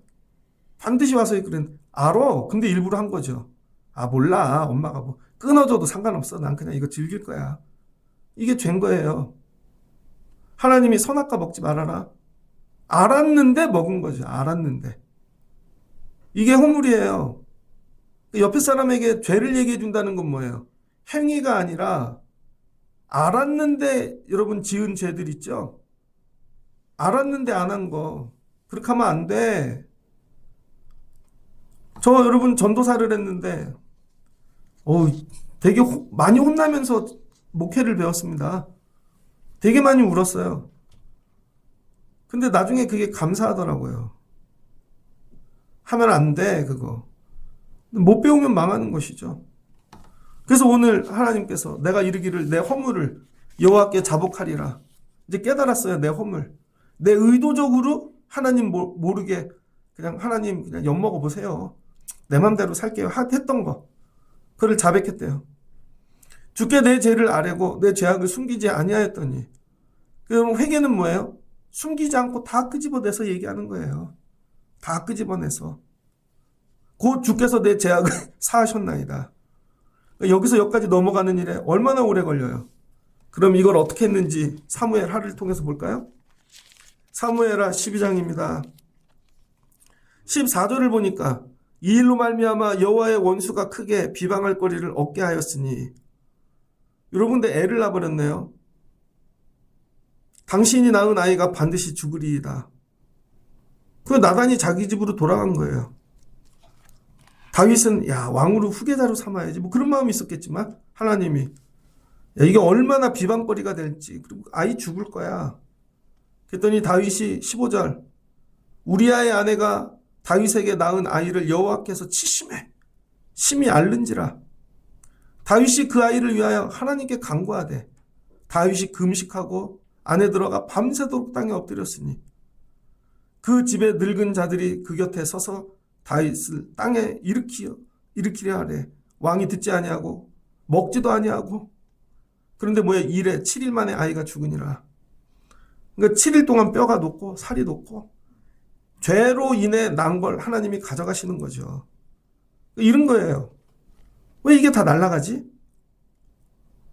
반드시 와서 그런 알아. 근데 일부러 한 거죠. 아 몰라. 엄마가 뭐 끊어져도 상관없어. 난 그냥 이거 즐길 거야. 이게 죄인 거예요. 하나님이 선악과 먹지 말아라. 알았는데 먹은 거죠. 알았는데. 이게 허물이에요. 옆에 사람에게 죄를 얘기해 준다는 건 뭐예요? 행위가 아니라 알았는데 여러분 지은 죄들 있죠? 알았는데 안 한 거. 그렇게 하면 안 돼. 저 여러분 전도사를 했는데 되게 많이 혼나면서 목회를 배웠습니다. 되게 많이 울었어요. 근데 나중에 그게 감사하더라고요. 하면 안 돼, 그거. 못 배우면 망하는 것이죠. 그래서 오늘 하나님께서 내가 이르기를 내 허물을 여호와께 자복하리라. 이제 깨달았어요, 내 허물. 내 의도적으로 하나님 모르게 그냥 하나님 그냥 엿먹어 보세요. 내 맘대로 살게요. 했던 거. 그를 자백했대요. 주께 내 죄를 아뢰고 내 죄악을 숨기지 아니하였더니. 그럼 회개는 뭐예요? 숨기지 않고 다 끄집어내서 얘기하는 거예요. 다 끄집어내서. 곧 주께서 내 죄악을 사하셨나이다. 여기서 여기까지 넘어가는 일에 얼마나 오래 걸려요? 그럼 이걸 어떻게 했는지 사무엘 하를 통해서 볼까요? 사무엘하 12장입니다. 14절을 보니까 이 일로 말미암아 여호와의 원수가 크게 비방할 거리를 얻게 하였으니 여러분들 애를 낳아버렸네요. 당신이 낳은 아이가 반드시 죽으리이다. 그 나단이 자기 집으로 돌아간 거예요. 다윗은 왕으로 후계자로 삼아야지 뭐 그런 마음이 있었겠지만 하나님이 이게 얼마나 비방거리가 될지 그리고 아이 죽을 거야. 그랬더니 다윗이 15절 우리아의 아내가 다윗에게 낳은 아이를 여호와께서 치심해 심히 앓는지라. 다윗이 그 아이를 위하여 하나님께 간구하되 다윗이 금식하고 안에 들어가 밤새도록 땅에 엎드렸으니 그 집의 늙은 자들이 그 곁에 서서 다윗을 땅에 일으키려 하래. 왕이 듣지 아니하고 먹지도 아니하고. 그런데 뭐야? 이래 7일 만에 아이가 죽으니라. 그러니까 7일 동안 뼈가 녹고 살이 녹고 죄로 인해 난 걸 하나님이 가져가시는 거죠. 이런 거예요. 왜 이게 다 날아가지?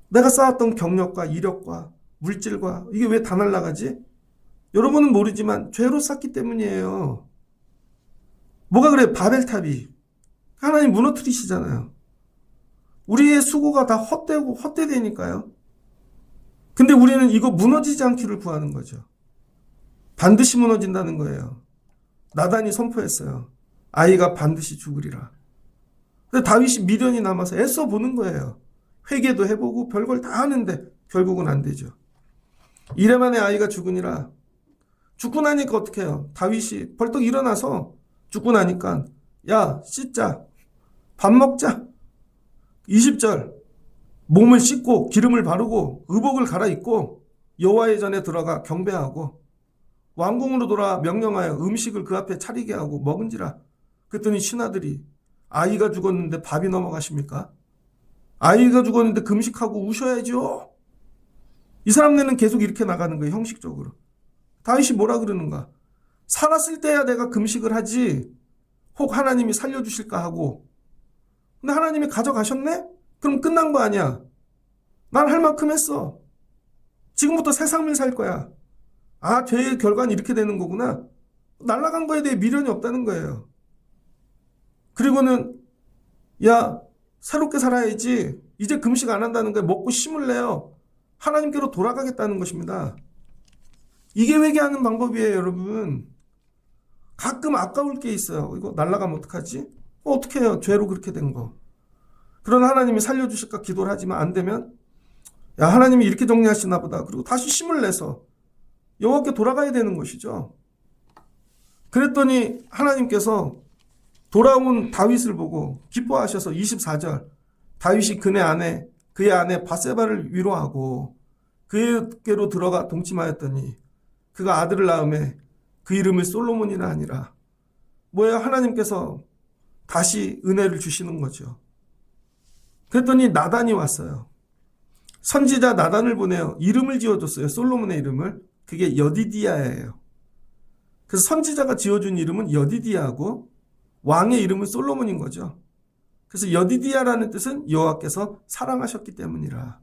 내가 쌓았던 경력과 이력과 물질과 이게 왜 다 날아가지? 여러분은 모르지만 죄로 쌓기 때문이에요. 뭐가 그래? 바벨탑이. 하나님 무너뜨리시잖아요. 우리의 수고가 다 헛되니까요. 근데 우리는 이거 무너지지 않기를 구하는 거죠. 반드시 무너진다는 거예요. 나단이 선포했어요. 아이가 반드시 죽으리라. 근데 다윗이 미련이 남아서 애써 보는 거예요. 회개도 해보고 별걸 다 하는데 결국은 안 되죠. 이래 만에 아이가 죽으니라. 죽고 나니까 어떻게 해요? 다윗이 벌떡 일어나서 죽고 나니까 야, 씻자. 밥 먹자. 20절. 몸을 씻고 기름을 바르고 의복을 갈아입고 여호와의 전에 들어가 경배하고 왕궁으로 돌아 명령하여 음식을 그 앞에 차리게 하고 먹은지라. 그랬더니 신하들이 아이가 죽었는데 밥이 넘어가십니까? 아이가 죽었는데 금식하고 우셔야죠. 이 사람들은 계속 이렇게 나가는 거예요. 형식적으로. 다윗이 뭐라 그러는가? 살았을 때야 내가 금식을 하지. 혹 하나님이 살려주실까 하고. 근데 하나님이 가져가셨네? 그럼 끝난 거 아니야. 난 할 만큼 했어. 지금부터 세상을 살 거야. 아, 죄의 결과는 이렇게 되는 거구나. 날아간 거에 대해 미련이 없다는 거예요. 그리고는 야, 새롭게 살아야지. 이제 금식 안 한다는 거예요. 먹고 힘을 내요. 하나님께로 돌아가겠다는 것입니다. 이게 회개하는 방법이에요, 여러분. 가끔 아까울 게 있어요. 이거 날아가면 어떡하지? 어떻게 해요? 죄로 그렇게 된 거. 그러나 하나님이 살려주실까 기도를 하지만 안 되면 야, 하나님이 이렇게 정리하시나 보다. 그리고 다시 힘을 내서 여호와께 돌아가야 되는 것이죠. 그랬더니 하나님께서 돌아온 다윗을 보고 기뻐하셔서 24절 다윗이 그의 아내 바세바를 위로하고 그에게로 들어가 동침하였더니 그가 아들을 낳음에 그 이름을 솔로몬이라 하니라. 뭐예요? 하나님께서 다시 은혜를 주시는 거죠. 그랬더니 나단이 왔어요. 선지자 나단을 보내어 이름을 지어줬어요. 솔로몬의 이름을. 그게 여디디야예요. 그래서 선지자가 지어준 이름은 여디디야고 왕의 이름은 솔로몬인 거죠. 그래서 여디디야라는 뜻은 여호와께서 사랑하셨기 때문이라.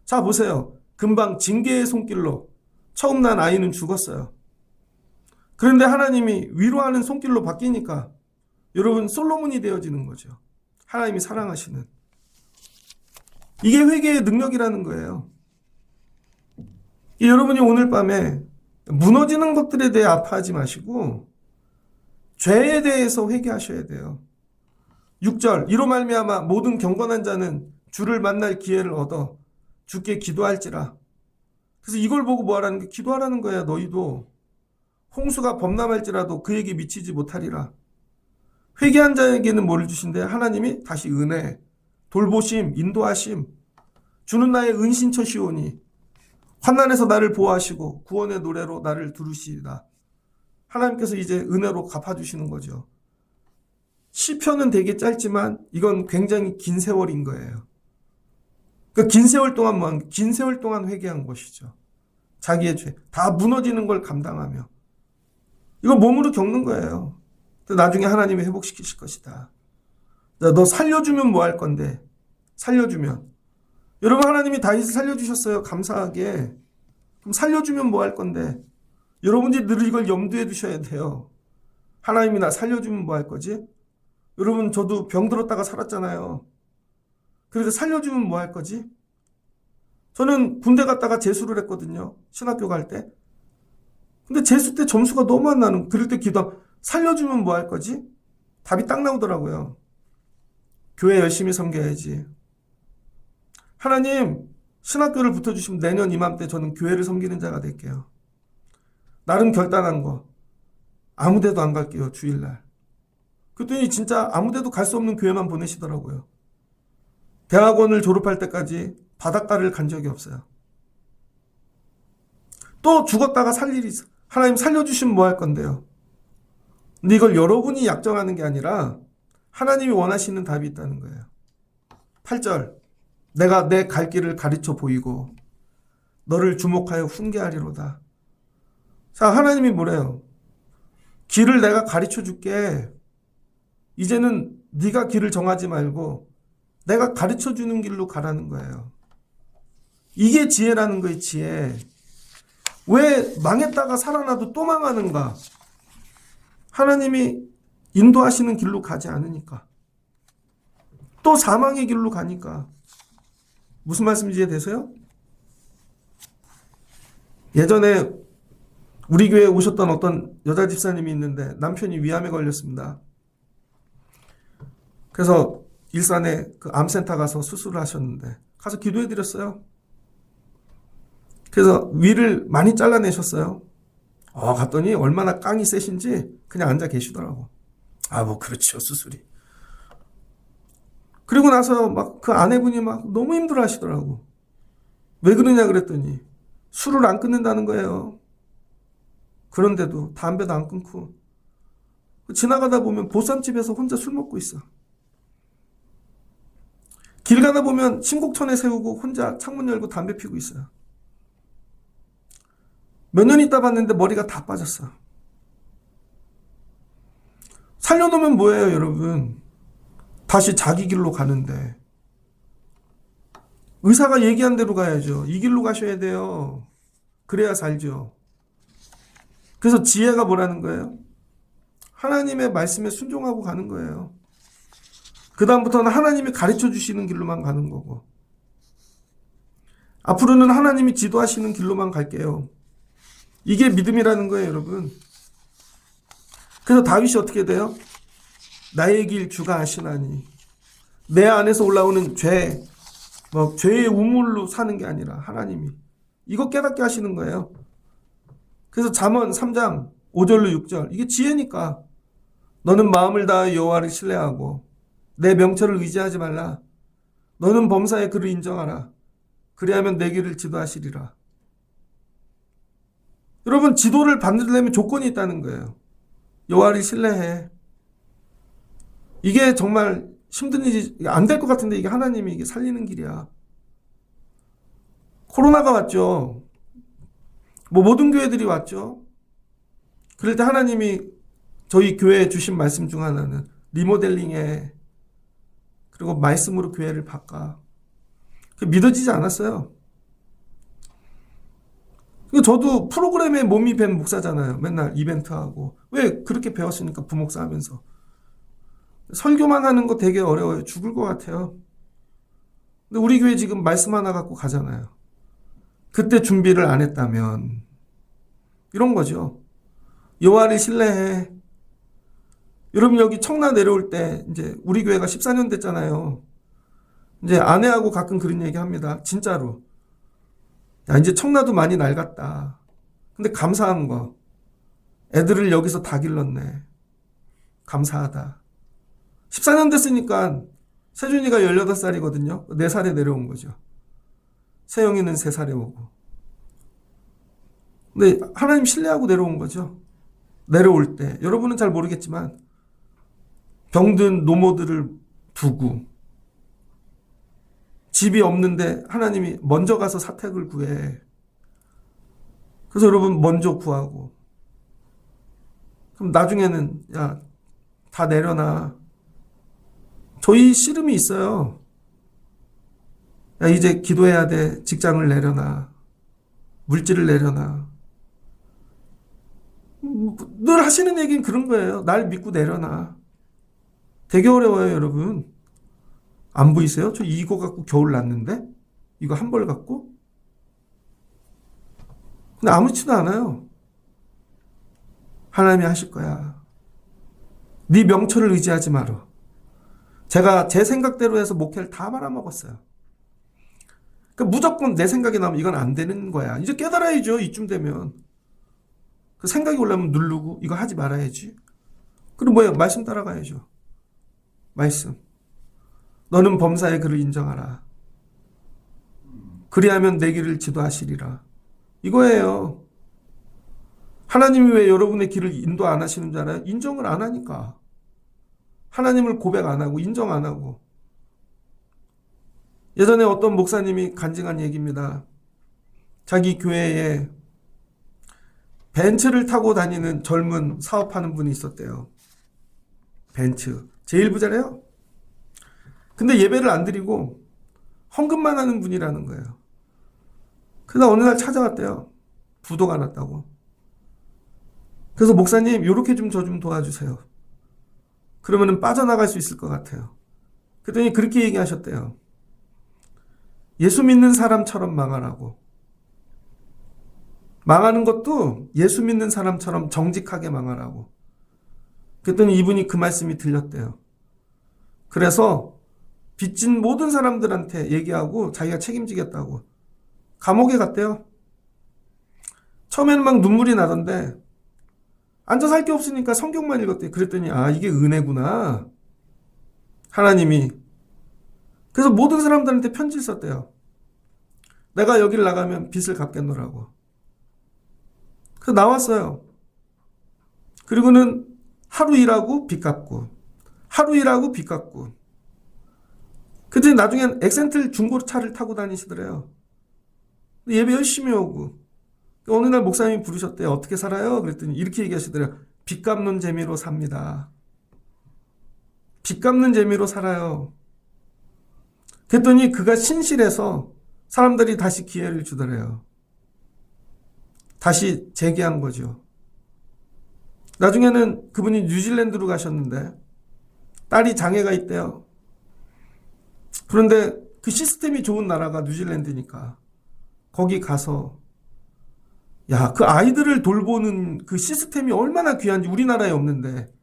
자, 보세요. 금방 징계의 손길로 처음 난 아이는 죽었어요. 그런데 하나님이 위로하는 손길로 바뀌니까 여러분 솔로몬이 되어지는 거죠. 하나님이 사랑하시는. 이게 회개의 능력이라는 거예요. 여러분이 오늘 밤에 무너지는 것들에 대해 아파하지 마시고 죄에 대해서 회개하셔야 돼요. 6절 이로 말미암아 모든 경건한 자는 주를 만날 기회를 얻어 주께 기도할지라. 그래서 이걸 보고 뭐하라는 게 기도하라는 거야. 너희도 홍수가 범람할지라도 그에게 미치지 못하리라. 회개한 자에게는 뭐를 주신대? 하나님이 다시 은혜, 돌보심, 인도하심, 주는 나의 은신처시오니 환난에서 나를 보호하시고 구원의 노래로 나를 두르시리라. 하나님께서 이제 은혜로 갚아주시는 거죠. 시편은 되게 짧지만 이건 굉장히 긴 세월인 거예요. 그 긴 세월 동안 회개한 것이죠. 자기의 죄, 다 무너지는 걸 감당하며 이걸 몸으로 겪는 거예요. 나중에 하나님이 회복시키실 것이다. 너 살려주면 뭐 할 건데? 살려주면 여러분 하나님이 다윗을 살려주셨어요. 감사하게. 그럼 살려주면 뭐 할 건데? 여러분들이 늘 이걸 염두에 두셔야 돼요. 하나님이 나 살려주면 뭐 할 거지? 여러분 저도 병들었다가 살았잖아요. 그래서 살려주면 뭐 할 거지? 저는 군대 갔다가 재수를 했거든요. 신학교 갈 때. 근데 재수 때 점수가 너무 안 나는 그럴 때 살려주면 뭐 할 거지? 답이 딱 나오더라고요. 교회 열심히 섬겨야지. 하나님 신학교를 붙어주시면 내년 이맘때 저는 교회를 섬기는 자가 될게요. 나름 결단한 거. 아무 데도 안 갈게요. 주일날. 그랬더니 진짜 아무 데도 갈 수 없는 교회만 보내시더라고요. 대학원을 졸업할 때까지 바닷가를 간 적이 없어요. 또 죽었다가 살 일이 있어. 하나님 살려주시면 뭐 할 건데요? 근데 이걸 여러분이 약정하는 게 아니라 하나님이 원하시는 답이 있다는 거예요. 8절 내가 내 갈 길을 가르쳐 보이고 너를 주목하여 훈계하리로다. 자, 하나님이 뭐래요? 길을 내가 가르쳐 줄게. 이제는 네가 길을 정하지 말고 내가 가르쳐 주는 길로 가라는 거예요. 이게 지혜라는 거예요. 지혜. 왜 망했다가 살아나도 또 망하는가? 하나님이 인도하시는 길로 가지 않으니까. 또 사망의 길로 가니까. 무슨 말씀인지 이해되세요? 예전에 우리 교회에 오셨던 어떤 여자 집사님이 있는데 남편이 위암에 걸렸습니다. 그래서 일산에 그 암센터 가서 수술을 하셨는데 가서 기도해 드렸어요. 그래서 위를 많이 잘라내셨어요. 갔더니 얼마나 깡이 세신지 그냥 앉아 계시더라고. 뭐 그렇죠, 수술이. 그리고 나서 막 그 아내분이 막 너무 힘들어 하시더라고. 왜 그러냐 그랬더니 술을 안 끊는다는 거예요. 그런데도 담배도 안 끊고 지나가다 보면 보쌈집에서 혼자 술 먹고 있어. 길 가다 보면 신곡천에 세우고 혼자 창문 열고 담배 피우고 있어요. 몇 년 있다 봤는데 머리가 다 빠졌어. 살려놓으면 뭐예요, 여러분? 다시 자기 길로 가는데. 의사가 얘기한 대로 가야죠. 이 길로 가셔야 돼요. 그래야 살죠. 그래서 지혜가 뭐라는 거예요? 하나님의 말씀에 순종하고 가는 거예요. 그 다음부터는 하나님이 가르쳐 주시는 길로만 가는 거고. 앞으로는 하나님이 지도하시는 길로만 갈게요. 이게 믿음이라는 거예요, 여러분. 그래서 다윗이 어떻게 돼요? 나의 길 주가 아시나니. 내 안에서 올라오는 죄의 우물로 사는 게 아니라 하나님이. 이거 깨닫게 하시는 거예요. 그래서 잠언 3장 5절로 6절. 이게 지혜니까. 너는 마음을 다하여 여호와를 신뢰하고 내 명철을 의지하지 말라. 너는 범사의 그를 인정하라. 그리하면 내 길을 지도하시리라. 여러분, 지도를 받으려면 조건이 있다는 거예요. 여호와를 신뢰해. 이게 정말 힘든 일이 안 될 것 같은데 이게 하나님이 이게 살리는 길이야. 코로나가 왔죠. 모든 교회들이 왔죠. 그럴 때 하나님이 저희 교회에 주신 말씀 중 하나는 리모델링에 그리고 말씀으로 교회를 바꿔. 믿어지지 않았어요. 저도 프로그램에 몸이 밴 목사잖아요. 맨날 이벤트하고. 왜 그렇게 배웠으니까 부목사 하면서. 설교만 하는 거 되게 어려워요. 죽을 것 같아요. 근데 우리 교회 지금 말씀 하나 갖고 가잖아요. 그때 준비를 안 했다면 이런 거죠. 여호와를 신뢰해. 여러분 여기 청라 내려올 때 이제 우리 교회가 14년 됐잖아요. 이제 아내하고 가끔 그런 얘기 합니다. 진짜로. 야, 이제 청라도 많이 낡았다. 근데 감사한 거. 애들을 여기서 다 길렀네. 감사하다. 14년 됐으니까 세준이가 18살이거든요. 4살에 내려온 거죠. 세영이는 3살에 오고. 근데 하나님 신뢰하고 내려온 거죠. 내려올 때. 여러분은 잘 모르겠지만 병든 노모들을 두고 집이 없는데 하나님이 먼저 가서 사택을 구해. 그래서 여러분 먼저 구하고. 그럼 나중에는 야, 다 내려놔. 저희 씨름이 있어요. 야, 이제 기도해야 돼. 직장을 내려놔. 물질을 내려놔. 늘 하시는 얘기는 그런 거예요. 날 믿고 내려놔. 되게 어려워요, 여러분. 안 보이세요? 저 이거 갖고 겨울 났는데? 이거 한 벌 갖고? 근데 아무렇지도 않아요. 하나님이 하실 거야. 네 명철을 의지하지 마라. 제가 제 생각대로 해서 목회를 다 말아먹었어요. 그러니까 무조건 내 생각이 나면 이건 안 되는 거야. 이제 깨달아야죠. 이쯤 되면. 그 생각이 올라오면 누르고 이거 하지 말아야지. 그리고 뭐예요? 말씀 따라가야죠. 말씀. 너는 범사의 그를 인정하라. 그리하면 내 길을 지도하시리라. 이거예요. 하나님이 왜 여러분의 길을 인도 안 하시는 줄 알아요? 인정을 안 하니까. 하나님을 고백 안 하고 인정 안 하고. 예전에 어떤 목사님이 간증한 얘기입니다. 자기 교회에 벤츠를 타고 다니는 젊은 사업하는 분이 있었대요. 벤츠. 제일 부자래요. 근데 예배를 안 드리고 헌금만 하는 분이라는 거예요. 그래서 어느 날 찾아왔대요. 부도가 났다고. 그래서 목사님 요렇게 좀 저 좀 도와주세요. 그러면은 빠져나갈 수 있을 것 같아요. 그랬더니 그렇게 얘기하셨대요. 예수 믿는 사람처럼 망하라고. 망하는 것도 예수 믿는 사람처럼 정직하게 망하라고. 그랬더니 이분이 그 말씀이 들렸대요. 그래서 빚진 모든 사람들한테 얘기하고 자기가 책임지겠다고 감옥에 갔대요. 처음에는 막 눈물이 나던데 앉아서 할 게 없으니까 성경만 읽었대요. 그랬더니 아, 이게 은혜구나. 하나님이. 그래서 모든 사람들한테 편지를 썼대요. 내가 여기를 나가면 빚을 갚겠노라고. 그래서 나왔어요. 그리고는 하루 일하고 빚 갚고, 하루 일하고 빚 갚고. 그랬더니 나중엔 엑센틀 중고차를 타고 다니시더래요. 예배 열심히 오고. 어느 날 목사님이 부르셨대요. 어떻게 살아요? 그랬더니 이렇게 얘기하시더래요. 빚 갚는 재미로 삽니다. 빚 갚는 재미로 살아요. 그랬더니 그가 신실해서 사람들이 다시 기회를 주더래요. 다시 재기한 거죠. 나중에는 그분이 뉴질랜드로 가셨는데 딸이 장애가 있대요. 그런데 그 시스템이 좋은 나라가 뉴질랜드니까 거기 가서 야, 그 아이들을 돌보는 그 시스템이 얼마나 귀한지 우리나라에 없는데.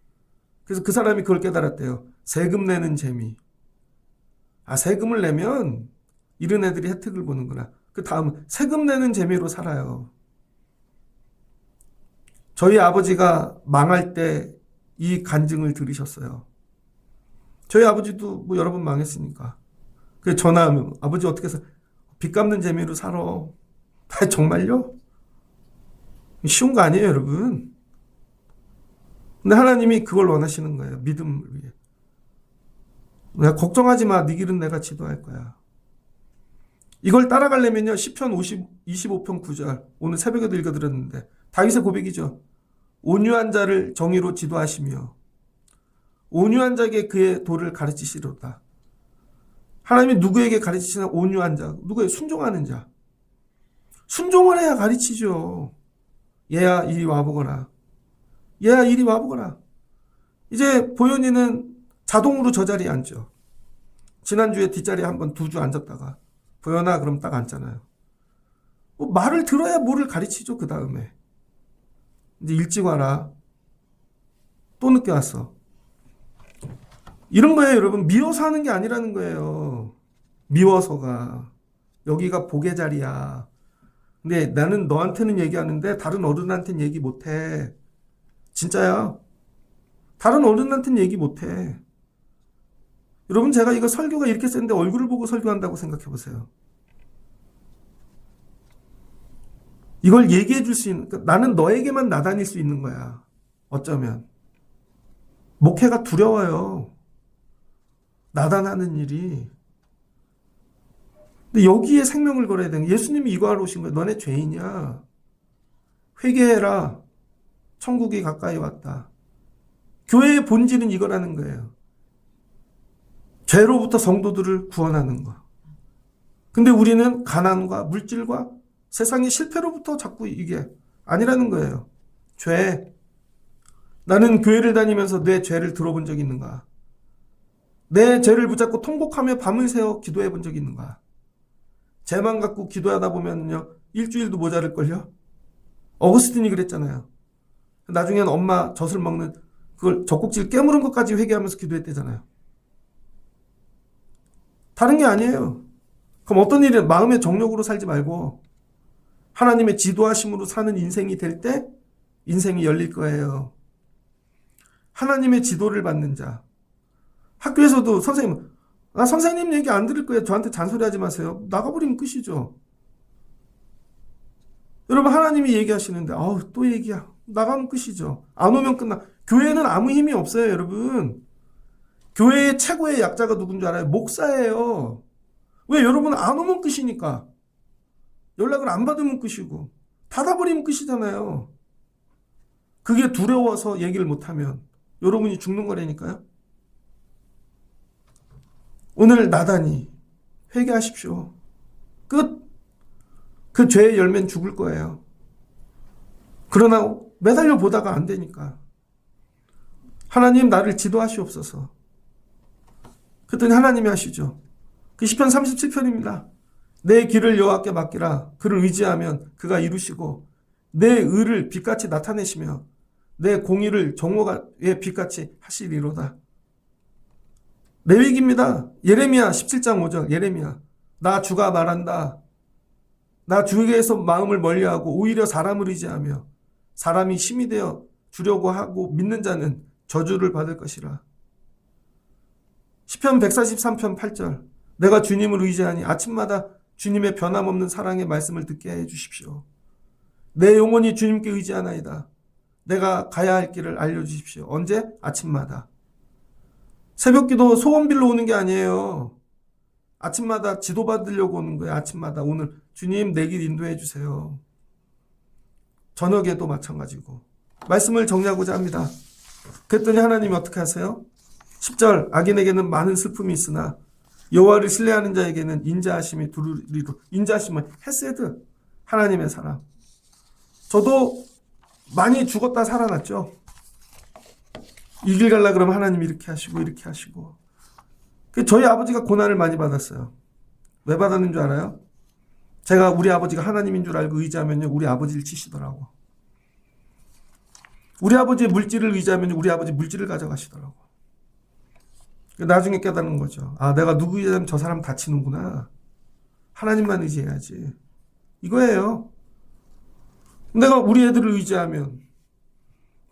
그래서 그 사람이 그걸 깨달았대요. 세금 내는 재미. 아, 세금을 내면 이런 애들이 혜택을 보는구나. 그 다음 세금 내는 재미로 살아요. 저희 아버지가 망할 때 이 간증을 들으셨어요. 저희 아버지도 뭐 여러 번 망했으니까. 그래서 전화하면 아버지 어떻게 해서 빚 갚는 재미로 살아. 아, 정말요? 쉬운 거 아니에요, 여러분. 근데 하나님이 그걸 원하시는 거예요. 믿음을 위해. 내가 걱정하지 마. 네 길은 내가 지도할 거야. 이걸 따라가려면요. 시편 25편 9절. 오늘 새벽에도 읽어드렸는데 다윗의 고백이죠. 온유한 자를 정의로 지도하시며 온유한 자에게 그의 도를 가르치시로다. 하나님이 누구에게 가르치시나? 온유한 자. 누구에게? 순종하는 자. 순종을 해야 가르치죠. 얘야 이리 와보거라. 얘야 이리 와보거라. 이제 보현이는 자동으로 저 자리에 앉죠. 지난주에 뒷자리에 한번 2주 앉았다가 보현아 그럼 딱 앉잖아요. 뭐 말을 들어야 뭐를 가르치죠. 그 다음에 이제 일찍 와라. 또 늦게 왔어. 이런 거예요, 여러분. 미워서 하는 게 아니라는 거예요. 미워서가. 여기가 복의 자리야. 근데 나는 너한테는 얘기하는데 다른 어른한테는 얘기 못해. 진짜야. 다른 어른한테는 얘기 못해. 여러분, 제가 이거 설교가 이렇게 센데 얼굴을 보고 설교한다고 생각해 보세요. 이걸 얘기해 줄 수 있는, 그러니까 나는 너에게만 나다닐 수 있는 거야. 어쩌면. 목회가 두려워요. 나단하는 일이. 근데 여기에 생명을 걸어야 되는, 예수님이 이거 하러 오신 거야. 너네 죄인이야. 회개해라. 천국이 가까이 왔다. 교회의 본질은 이거라는 거예요. 죄로부터 성도들을 구원하는 거. 근데 우리는 가난과 물질과 세상의 실패로부터 자꾸 이게 아니라는 거예요. 죄. 나는 교회를 다니면서 내 죄를 들어본 적이 있는가? 내 죄를 붙잡고 통곡하며 밤을 새워 기도해 본 적이 있는가? 죄만 갖고 기도하다 보면요, 일주일도 모자랄걸요? 어거스틴이 그랬잖아요. 나중엔 엄마 젖을 먹는 그걸 젖꼭지를 깨무른 것까지 회개하면서 기도했대잖아요. 다른 게 아니에요. 그럼 어떤 일이 마음의 정욕으로 살지 말고 하나님의 지도하심으로 사는 인생이 될 때 인생이 열릴 거예요. 하나님의 지도를 받는 자. 학교에서도 선생님, 나 선생님 얘기 안 들을 거예요. 저한테 잔소리하지 마세요. 나가버리면 끝이죠. 여러분, 하나님이 얘기하시는데 아우 또 얘기야. 나가면 끝이죠. 안 오면 끝나. 교회는 아무 힘이 없어요, 여러분. 교회의 최고의 약자가 누군지 알아요? 목사예요. 왜? 여러분 안 오면 끝이니까. 연락을 안 받으면 끝이고 닫아버리면 끝이잖아요. 그게 두려워서 얘기를 못하면 여러분이 죽는 거라니까요. 오늘 나다니 회개하십시오. 끝. 그 죄의 열매는 죽을 거예요. 그러나 매달려 보다가 안 되니까 하나님 나를 지도하시옵소서. 그랬더니 하나님이 하시죠. 그 시편 37편입니다. 내 길을 여호와께 맡기라. 그를 의지하면 그가 이루시고 내 의를 빛같이 나타내시며 내 공의를 정오의 빛같이 하시리로다. 레위기입니다. 예레미야 17장 5절. 예레미야 나 주가 말한다. 나 주에게서 마음을 멀리하고 오히려 사람을 의지하며 사람이 힘이 되어 주려고 하고 믿는 자는 저주를 받을 것이라. 시편 143편 8절. 내가 주님을 의지하니 아침마다 주님의 변함없는 사랑의 말씀을 듣게 해 주십시오. 내 영혼이 주님께 의지하나이다. 내가 가야 할 길을 알려주십시오. 언제? 아침마다. 새벽기도 소원빌로 오는 게 아니에요. 아침마다 지도받으려고 오는 거예요. 아침마다 오늘 주님 내 길 인도해 주세요. 저녁에도 마찬가지고. 말씀을 정리하고자 합니다. 그랬더니 하나님이 어떻게 하세요? 10절. 악인에게는 많은 슬픔이 있으나 여호와를 신뢰하는 자에게는 인자하심이 두루리로. 인자하심은 헤세드, 하나님의 사랑. 저도 많이 죽었다 살아났죠. 이 길 갈라 그러면 하나님이 이렇게 하시고 이렇게 하시고. 저희 아버지가 고난을 많이 받았어요. 왜 받았는 줄 알아요? 제가 우리 아버지가 하나님인 줄 알고 의지하면요, 우리 아버지를 치시더라고. 우리 아버지의 물질을 의지하면 우리 아버지 물질을 가져가시더라고. 나중에 깨닫는 거죠. 아, 내가 누구 의지하면 저 사람 다치는구나. 하나님만 의지해야지. 이거예요. 내가 우리 애들을 의지하면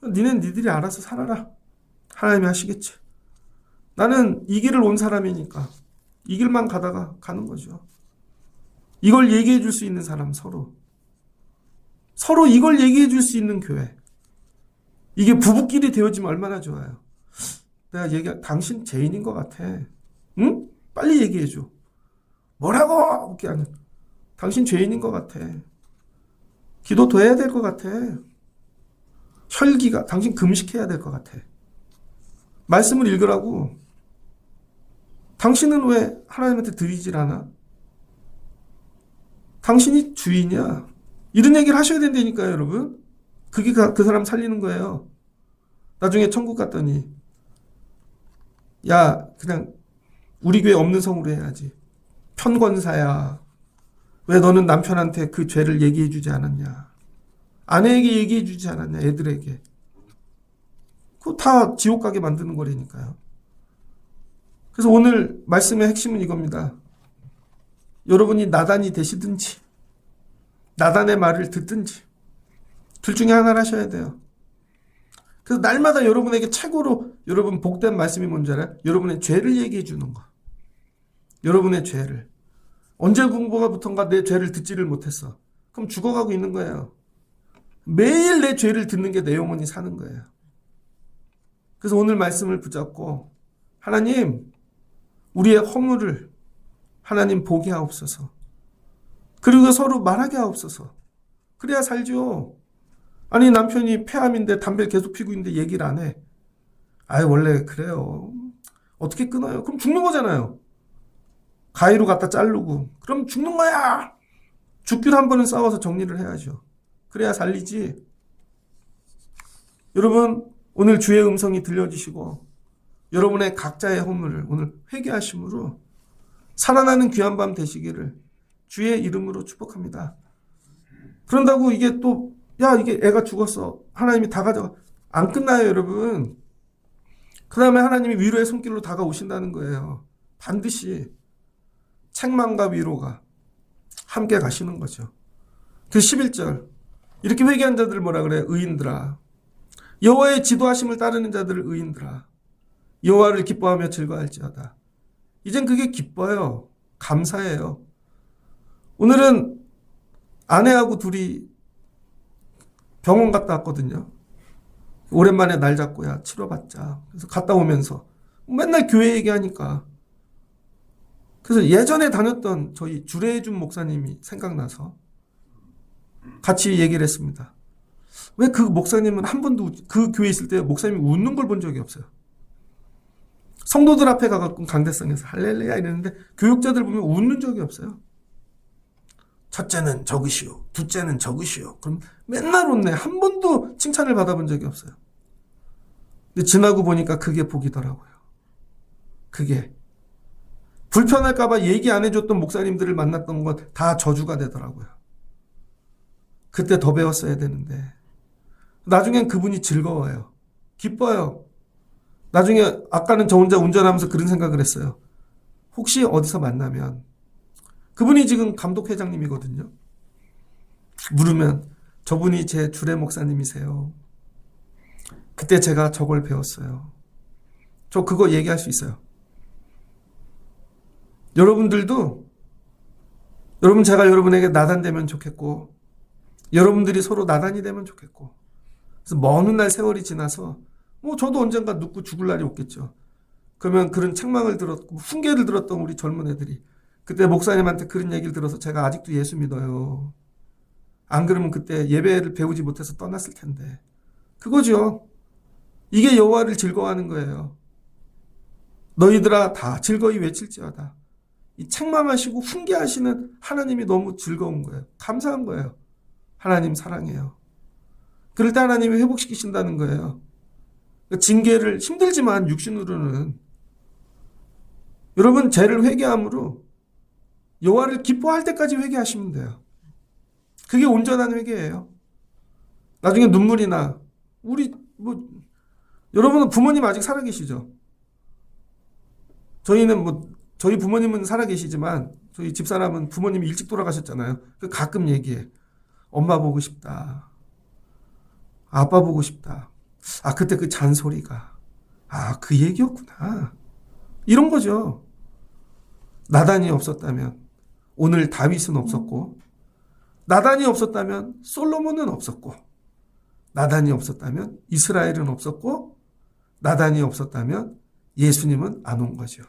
니들이 알아서 살아라. 하나님이 하시겠지. 나는 이 길을 온 사람이니까 이 길만 가다가 가는 거죠. 이걸 얘기해 줄 수 있는 사람, 서로 이걸 얘기해 줄 수 있는 교회. 이게 부부끼리 되어지면 얼마나 좋아요. 내가 당신 죄인인 것 같아. 응? 빨리 얘기해 줘. 뭐라고? 웃게 하는. 당신 죄인인 것 같아. 기도 더 해야 될 것 같아. 혈기가, 당신 금식해야 될 것 같아. 말씀을 읽으라고. 당신은 왜 하나님한테 드리질 않아? 당신이 주인이야. 이런 얘기를 하셔야 된다니까요, 여러분. 그게 그 사람 살리는 거예요. 나중에 천국 갔더니, 야, 그냥 우리 교회 없는 성으로 해야지. 편권사야. 왜 너는 남편한테 그 죄를 얘기해 주지 않았냐? 아내에게 얘기해 주지 않았냐? 애들에게. 그거 다 지옥 가게 만드는 거라니까요. 그래서 오늘 말씀의 핵심은 이겁니다. 여러분이 나단이 되시든지 나단의 말을 듣든지 둘 중에 하나를 하셔야 돼요. 그래서 날마다 여러분에게 최고로 여러분 복된 말씀이 뭔지 알아요? 여러분의 죄를 얘기해 주는 거. 여러분의 죄를. 언제 공부가부턴가 내 죄를 듣지를 못했어. 그럼 죽어가고 있는 거예요. 매일 내 죄를 듣는 게 내 영혼이 사는 거예요. 그래서 오늘 말씀을 붙잡고 하나님, 우리의 허물을 하나님 보게 하옵소서. 그리고 서로 말하게 하옵소서. 그래야 살죠. 아니, 남편이 폐암인데 담배를 계속 피고 있는데 얘기를 안 해. 아이, 원래 그래요. 어떻게 끊어요? 그럼 죽는 거잖아요. 가위로 갖다 자르고. 그럼 죽는 거야. 죽기로 한 번은 싸워서 정리를 해야죠. 그래야 살리지. 여러분, 오늘 주의 음성이 들려주시고 여러분의 각자의 허물을 오늘 회개하심으로 살아나는 귀한 밤 되시기를 주의 이름으로 축복합니다. 그런다고 이게 또 이게 애가 죽었어. 하나님이 다 가져가. 안 끝나요, 여러분. 그 다음에 하나님이 위로의 손길로 다가오신다는 거예요. 반드시 책망과 위로가 함께 가시는 거죠. 그 11절. 이렇게 회개한 자들 뭐라 그래요? 의인들아. 여호와의 지도하심을 따르는 자들을 의인들아. 여호와를 기뻐하며 즐거워할지어다. 이젠 그게 기뻐요. 감사해요. 오늘은 아내하고 둘이 병원 갔다 왔거든요. 오랜만에 날 잡고 치료받자. 그래서 갔다 오면서 맨날 교회 얘기하니까. 그래서 예전에 다녔던 저희 주례준 목사님이 생각나서 같이 얘기를 했습니다. 왜 그 목사님은 한 번도 그 교회에 있을 때 목사님이 웃는 걸 본 적이 없어요. 성도들 앞에 가갖고 강대상에서 할렐루야 이랬는데 교육자들 보면 웃는 적이 없어요. 첫째는 적으시오. 둘째는 적으시오. 그럼 맨날 웃네. 한 번도 칭찬을 받아본 적이 없어요. 근데 지나고 보니까 그게 복이더라고요. 그게. 불편할까봐 얘기 안 해줬던 목사님들을 만났던 건 다 저주가 되더라고요. 그때 더 배웠어야 되는데. 나중엔 그분이 즐거워요. 기뻐요. 나중에 아까는 저 혼자 운전하면서 그런 생각을 했어요. 혹시 어디서 만나면 그분이 지금 감독회장님이거든요. 물으면 저분이 제 주례 목사님이세요. 그때 제가 저걸 배웠어요. 저 그거 얘기할 수 있어요. 여러분들도 제가 여러분에게 나단되면 좋겠고 여러분들이 서로 나단이 되면 좋겠고 그래서 먼 훗날 세월이 지나서 저도 언젠가 눕고 죽을 날이 오겠죠. 그러면 그런 책망을 들었고 훈계를 들었던 우리 젊은 애들이 그때 목사님한테 그런 얘기를 들어서 제가 아직도 예수 믿어요. 안 그러면 그때 예배를 배우지 못해서 떠났을 텐데. 그거죠. 이게 여호와를 즐거워하는 거예요. 너희들아 다 즐거이 외칠지어다. 이 책망하시고 훈계하시는 하나님이 너무 즐거운 거예요. 감사한 거예요. 하나님 사랑해요. 그럴 때 하나님이 회복시키신다는 거예요. 징계를 힘들지만 육신으로는 여러분 죄를 회개함으로 여호와를 기뻐할 때까지 회개하시면 돼요. 그게 온전한 회개예요. 나중에 눈물이 나. 여러분은 부모님 아직 살아계시죠? 저희 부모님은 살아계시지만 저희 집사람은 부모님이 일찍 돌아가셨잖아요. 가끔 얘기해. 엄마 보고 싶다. 아빠 보고 싶다. 그때 그 잔소리가. 그 얘기였구나. 이런 거죠. 나단이 없었다면 오늘 다윗은 없었고 나단이 없었다면 솔로몬은 없었고 나단이 없었다면 이스라엘은 없었고 나단이 없었다면 예수님은 안 온 거죠.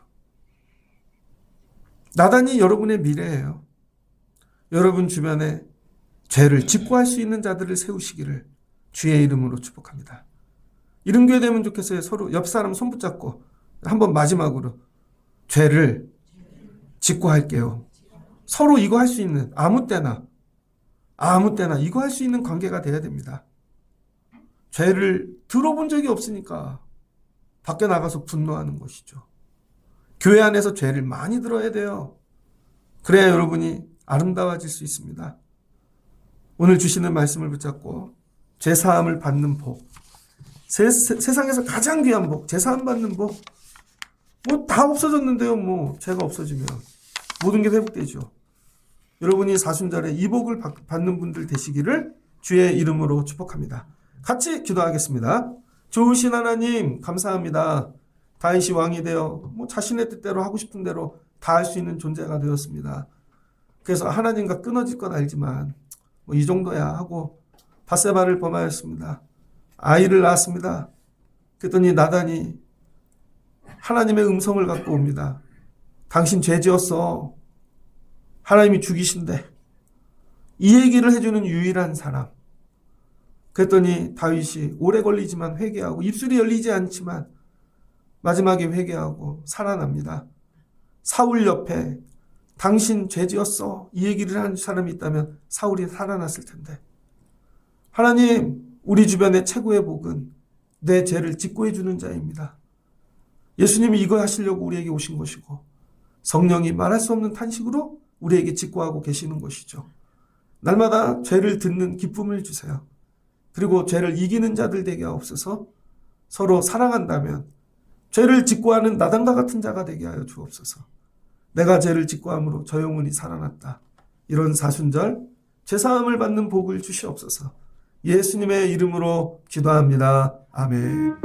나단이 여러분의 미래예요. 여러분 주변에 죄를 직고할 수 있는 자들을 세우시기를 주의 이름으로 축복합니다. 이런 교회 되면 좋겠어요. 서로 옆 사람 손 붙잡고 한번 마지막으로 죄를 직고할게요. 서로 이거 할 수 있는 아무 때나 이거 할 수 있는 관계가 돼야 됩니다. 죄를 들어본 적이 없으니까 밖에 나가서 분노하는 것이죠. 교회 안에서 죄를 많이 들어야 돼요. 그래야 여러분이 아름다워질 수 있습니다. 오늘 주시는 말씀을 붙잡고 죄사함을 받는 복, 세상에서 가장 귀한 복, 죄사함 받는 복, 다 없어졌는데요. 죄가 없어지면 모든 게 회복되죠. 여러분이 사순절에 이 복을 받는 분들 되시기를 주의 이름으로 축복합니다. 같이 기도하겠습니다. 좋으신 하나님 감사합니다. 다윗이 왕이 되어 자신의 뜻대로 하고 싶은 대로 다 할 수 있는 존재가 되었습니다. 그래서 하나님과 끊어질 건 알지만 이 정도야 하고 밧세바를 범하였습니다. 아이를 낳았습니다. 그랬더니 나단이 하나님의 음성을 갖고 옵니다. 당신 죄 지었어. 하나님이 죽이신대. 이 얘기를 해주는 유일한 사람. 그랬더니 다윗이 오래 걸리지만 회개하고 입술이 열리지 않지만 마지막에 회개하고 살아납니다. 사울 옆에 당신 죄 지었어. 이 얘기를 하는 사람이 있다면 사울이 살아났을 텐데. 하나님, 우리 주변의 최고의 복은 내 죄를 직고해 주는 자입니다. 예수님이 이거 하시려고 우리에게 오신 것이고 성령이 말할 수 없는 탄식으로 우리에게 직고하고 계시는 것이죠. 날마다 죄를 듣는 기쁨을 주세요. 그리고 죄를 이기는 자들 되게 하옵소서. 서로 사랑한다면 죄를 직고하는 나단과 같은 자가 되게 하여 주옵소서. 내가 죄를 직고함으로 저 영혼이 살아났다. 이런 사순절 죄사함을 받는 복을 주시옵소서. 예수님의 이름으로 기도합니다. 아멘.